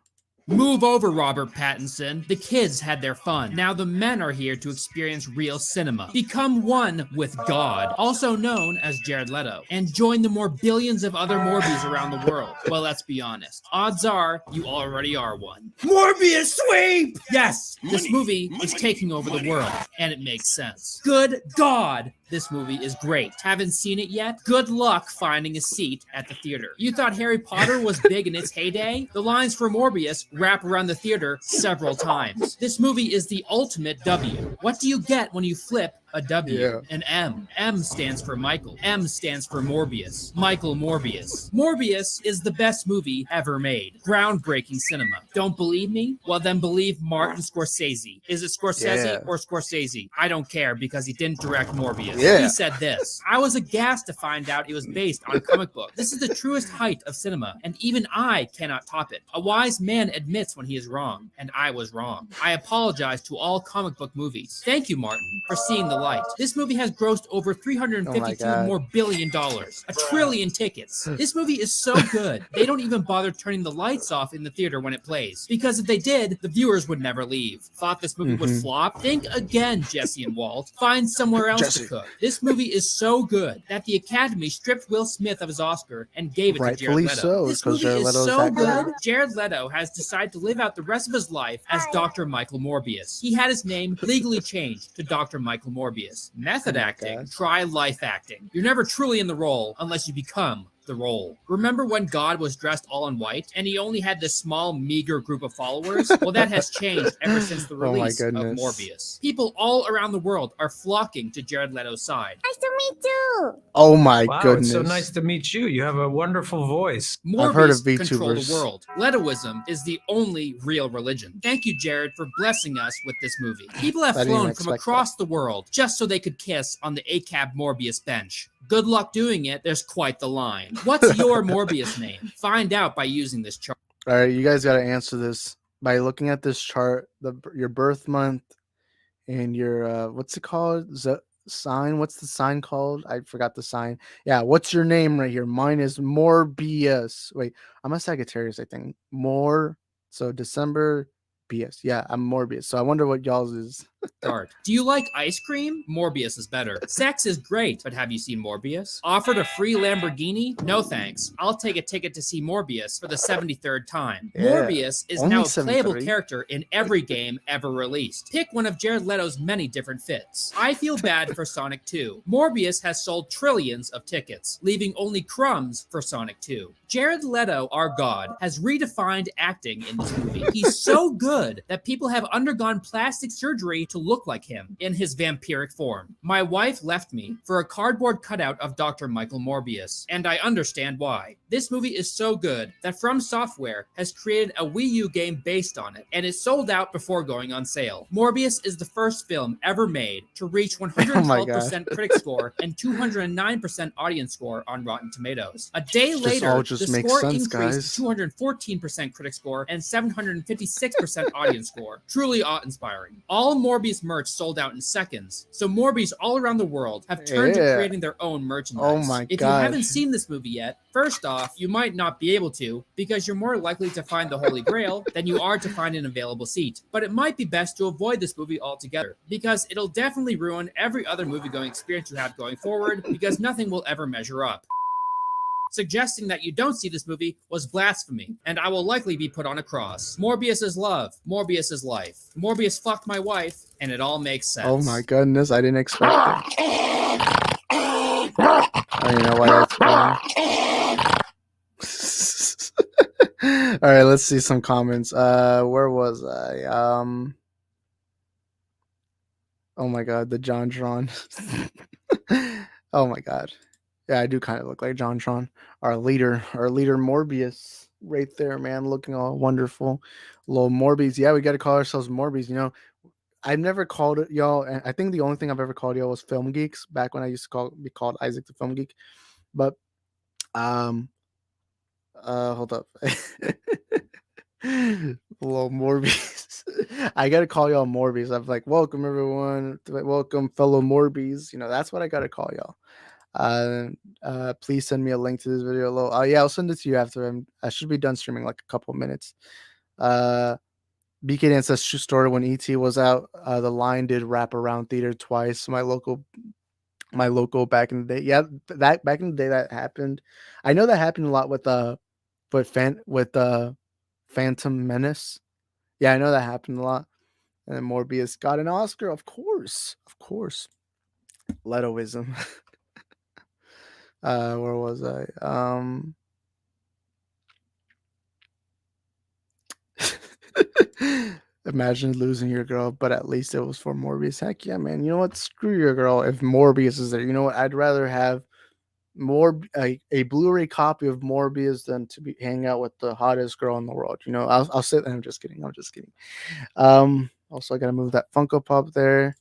Move over, Robert Pattinson. The kids had their fun. Now the men are here to experience real cinema. Become one with God, also known as Jared Leto, and join the more billions of other Morbies around the world. Well, let's be honest. Odds are you already are one. Morbius sweep! Yes, this movie is taking over the world, and it makes sense. Good God! This movie is great. Haven't seen it yet? Good luck finding a seat at the theater. You thought Harry Potter was big in its heyday? The lines for Morbius wrap around the theater several times. This movie is the ultimate W. What do you get when you flip a W?
Yeah.
An M. M stands for Michael. M stands for Morbius. Michael Morbius. Morbius is the best movie ever made. Groundbreaking cinema. Don't believe me? Well, then believe Martin Scorsese. Is it Scorsese or Scorsese? I don't care, because he didn't direct Morbius.
Yeah.
He said this: I was aghast to find out it was based on a comic book. This is the truest height of cinema, and even I cannot top it. A wise man admits when he is wrong, and I was wrong. I apologize to all comic book movies. Thank you, Martin, for seeing the light. This movie has grossed over $352 more billion, $1 trillion tickets. This movie is so good, they don't even bother turning the lights off in the theater when it plays, because if they did, the viewers would never leave. Thought this movie would flop? Think again, Jesse and Walt. Find somewhere else to cook. This movie is so good that the Academy stripped Will Smith of his Oscar and gave it to Jared Leto.
So,
this movie is so good, Jared Leto has decided to live out the rest of his life as Dr. Michael Morbius. He had his name legally changed to Dr. Michael Morbius. Morbius. Method
Oh my
acting.
God.
Try life acting. You're never truly in the role unless you become the role. Remember when God was dressed all in white and he only had this small, meager group of followers? Well, that has changed ever since the
Oh my
release of
goodness.
Morbius. People all around the world are flocking to Jared Leto's side.
Nice to meet you.
Oh my
Wow,
goodness.
it's so nice to meet you. You have a wonderful voice.
Morbius
I've heard of
control the
VTubers.
world. Letoism is the only real religion. Thank you, Jared, for blessing us with this movie. People have
I didn't even
flown from
expect
across the world just so they could kiss on the ACAB Morbius bench. Good luck doing it. There's quite the line. What's your Morbius name? Find out by using this chart.
All right, you guys got to answer this by looking at this chart, your birth month and your what's it called? Sign. What's the sign called? I forgot the sign. Yeah, what's your name right here? Mine is Morbius. Wait, I'm a Sagittarius, I think. So December BS. Yeah, I'm Morbius. So I wonder what y'all's is.
Start. Do you like ice cream? Morbius is better. Sex is great, but have you seen Morbius? Offered a free Lamborghini? No thanks. I'll take a ticket to see Morbius for the 73rd time.
Yeah,
Morbius is
only
now a playable
73.
character in every game ever released. Pick one of Jared Leto's many different fits. I feel bad for Sonic 2. Morbius has sold trillions of tickets, leaving only crumbs for Sonic 2. Jared Leto, our god, has redefined acting in this movie. He's so good that people have undergone plastic surgery to look like him in his vampiric form. My wife left me for a cardboard cutout of Dr. Michael Morbius, and I understand why. This movie is so good that From Software has created a Wii U game based on it, and it sold out before going on sale. Morbius is the first film ever made to reach 112% critic score and 209% audience score on Rotten Tomatoes. A day later, the
makes
score
sense,
increased
guys.
to 214% critic score and 756% audience score. Truly awe-inspiring. All Morbius merch sold out in seconds, so Morbius all around the world have turned to creating their own merchandise.
Oh my
If
God.
you haven't seen this movie yet, first off, you might not be able to because you're more likely to find the Holy Grail than you are to find an available seat. But it might be best to avoid this movie altogether because it'll definitely ruin every other movie-going experience you have going forward because nothing will ever measure up. Suggesting that you don't see this movie was blasphemy, and I will likely be put on a cross. Morbius is love. Morbius is life. Morbius fucked my wife, and it all makes sense.
Oh my goodness, I didn't expect that. Oh, you know what? That's fine. All right, let's see some comments. Where was I? Oh my god, the John Tron. Oh my god. Yeah, I do kind of look like John Tron. Our leader Morbius right there, man, looking all wonderful. Little Morbius. Yeah, we got to call ourselves Morbius. You know, I've never called it y'all, and I think the only thing I've ever called y'all was Film Geeks back when I used to be called Isaac the Film Geek. But hold up. Little Morbius. I gotta call y'all Morbius. I'm like, welcome everyone. Welcome fellow Morbies. You know, that's what I gotta call y'all. Please send me a link to this video. Yeah, I'll send it to you after I should be done streaming like a couple of minutes. BK Dan says true story. When ET was out, the line did wrap around theater twice. My local back in the day. Yeah, that back in the day that happened. I know that happened a lot with Phantom Menace. Yeah, I know that happened a lot. And then Morbius got an Oscar, of course. Letoism. Where was I? Imagine losing your girl, but at least it was for Morbius. Heck yeah, man. You know what? Screw your girl if Morbius is there. You know what? I'd rather have a Blu-ray copy of Morbius than to be hang out with the hottest girl in the world. You know, I'll sit there. I'm just kidding. Also I gotta move that Funko Pop there.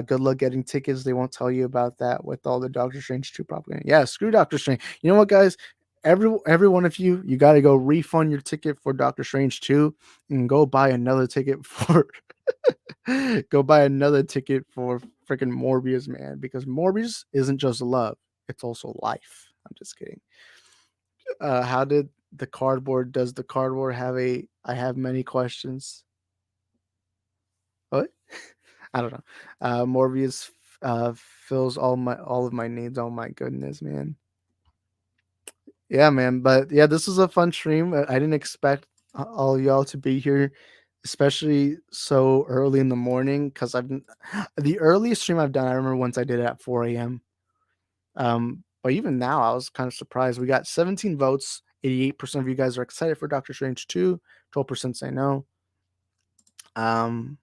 Good luck getting tickets. They won't tell you about that with all the Doctor Strange 2 propaganda. Yeah, screw Doctor Strange. You know what, guys? Every one of you got to go refund your ticket for Doctor Strange 2 and go buy another ticket for freaking Morbius, man, because Morbius isn't just love, it's also life. I'm just kidding. How did does the cardboard have I have many questions? What? I don't know. Morbius fills all of my needs. Oh my goodness, man. Yeah, man. But yeah, this was a fun stream. I didn't expect all y'all to be here. especially so early in the morning, because the earliest stream I've done, I remember once I did it at 4 a.m. But even now, I was kind of surprised. We got 17 votes. 88% of you guys are excited for Doctor Strange 2. 12% say no. And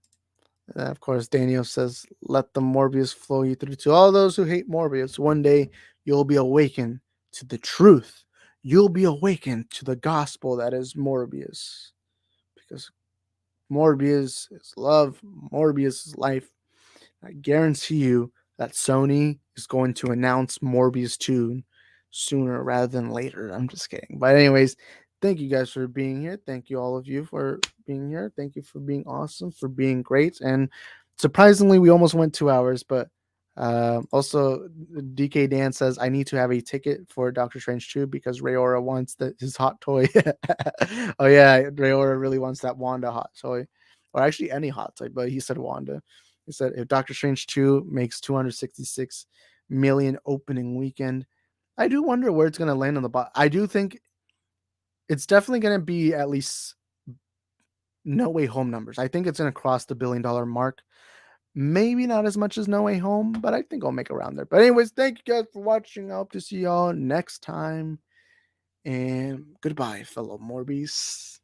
of course, Daniel says, let the Morbius flow you through. To all those who hate Morbius, one day you'll be awakened to the truth. You'll be awakened to the gospel that is Morbius. Because Morbius is love, Morbius is life. I guarantee you that Sony is going to announce Morbius 2 sooner rather than later. I'm just kidding. But anyways, thank you guys for being here. Thank you all of you for being here. Thank you for being awesome, for being great. And surprisingly, we almost went 2 hours, but also DK Dan says I need to have a ticket for Doctor Strange 2 because Rayora wants his hot toy. Oh yeah, Rayora really wants that Wanda hot toy. Or actually any hot toy, but he said Wanda. He said if Doctor Strange 2 makes 266 million opening weekend, I do wonder where it's going to land on the bottom. I do think it's definitely going to be at least No Way Home numbers. I think it's going to cross the $1 billion mark. Maybe not as much as No Way Home, but I think I'll make around there. But anyways, thank you guys for watching. I hope to see y'all next time. And goodbye, fellow Morbies.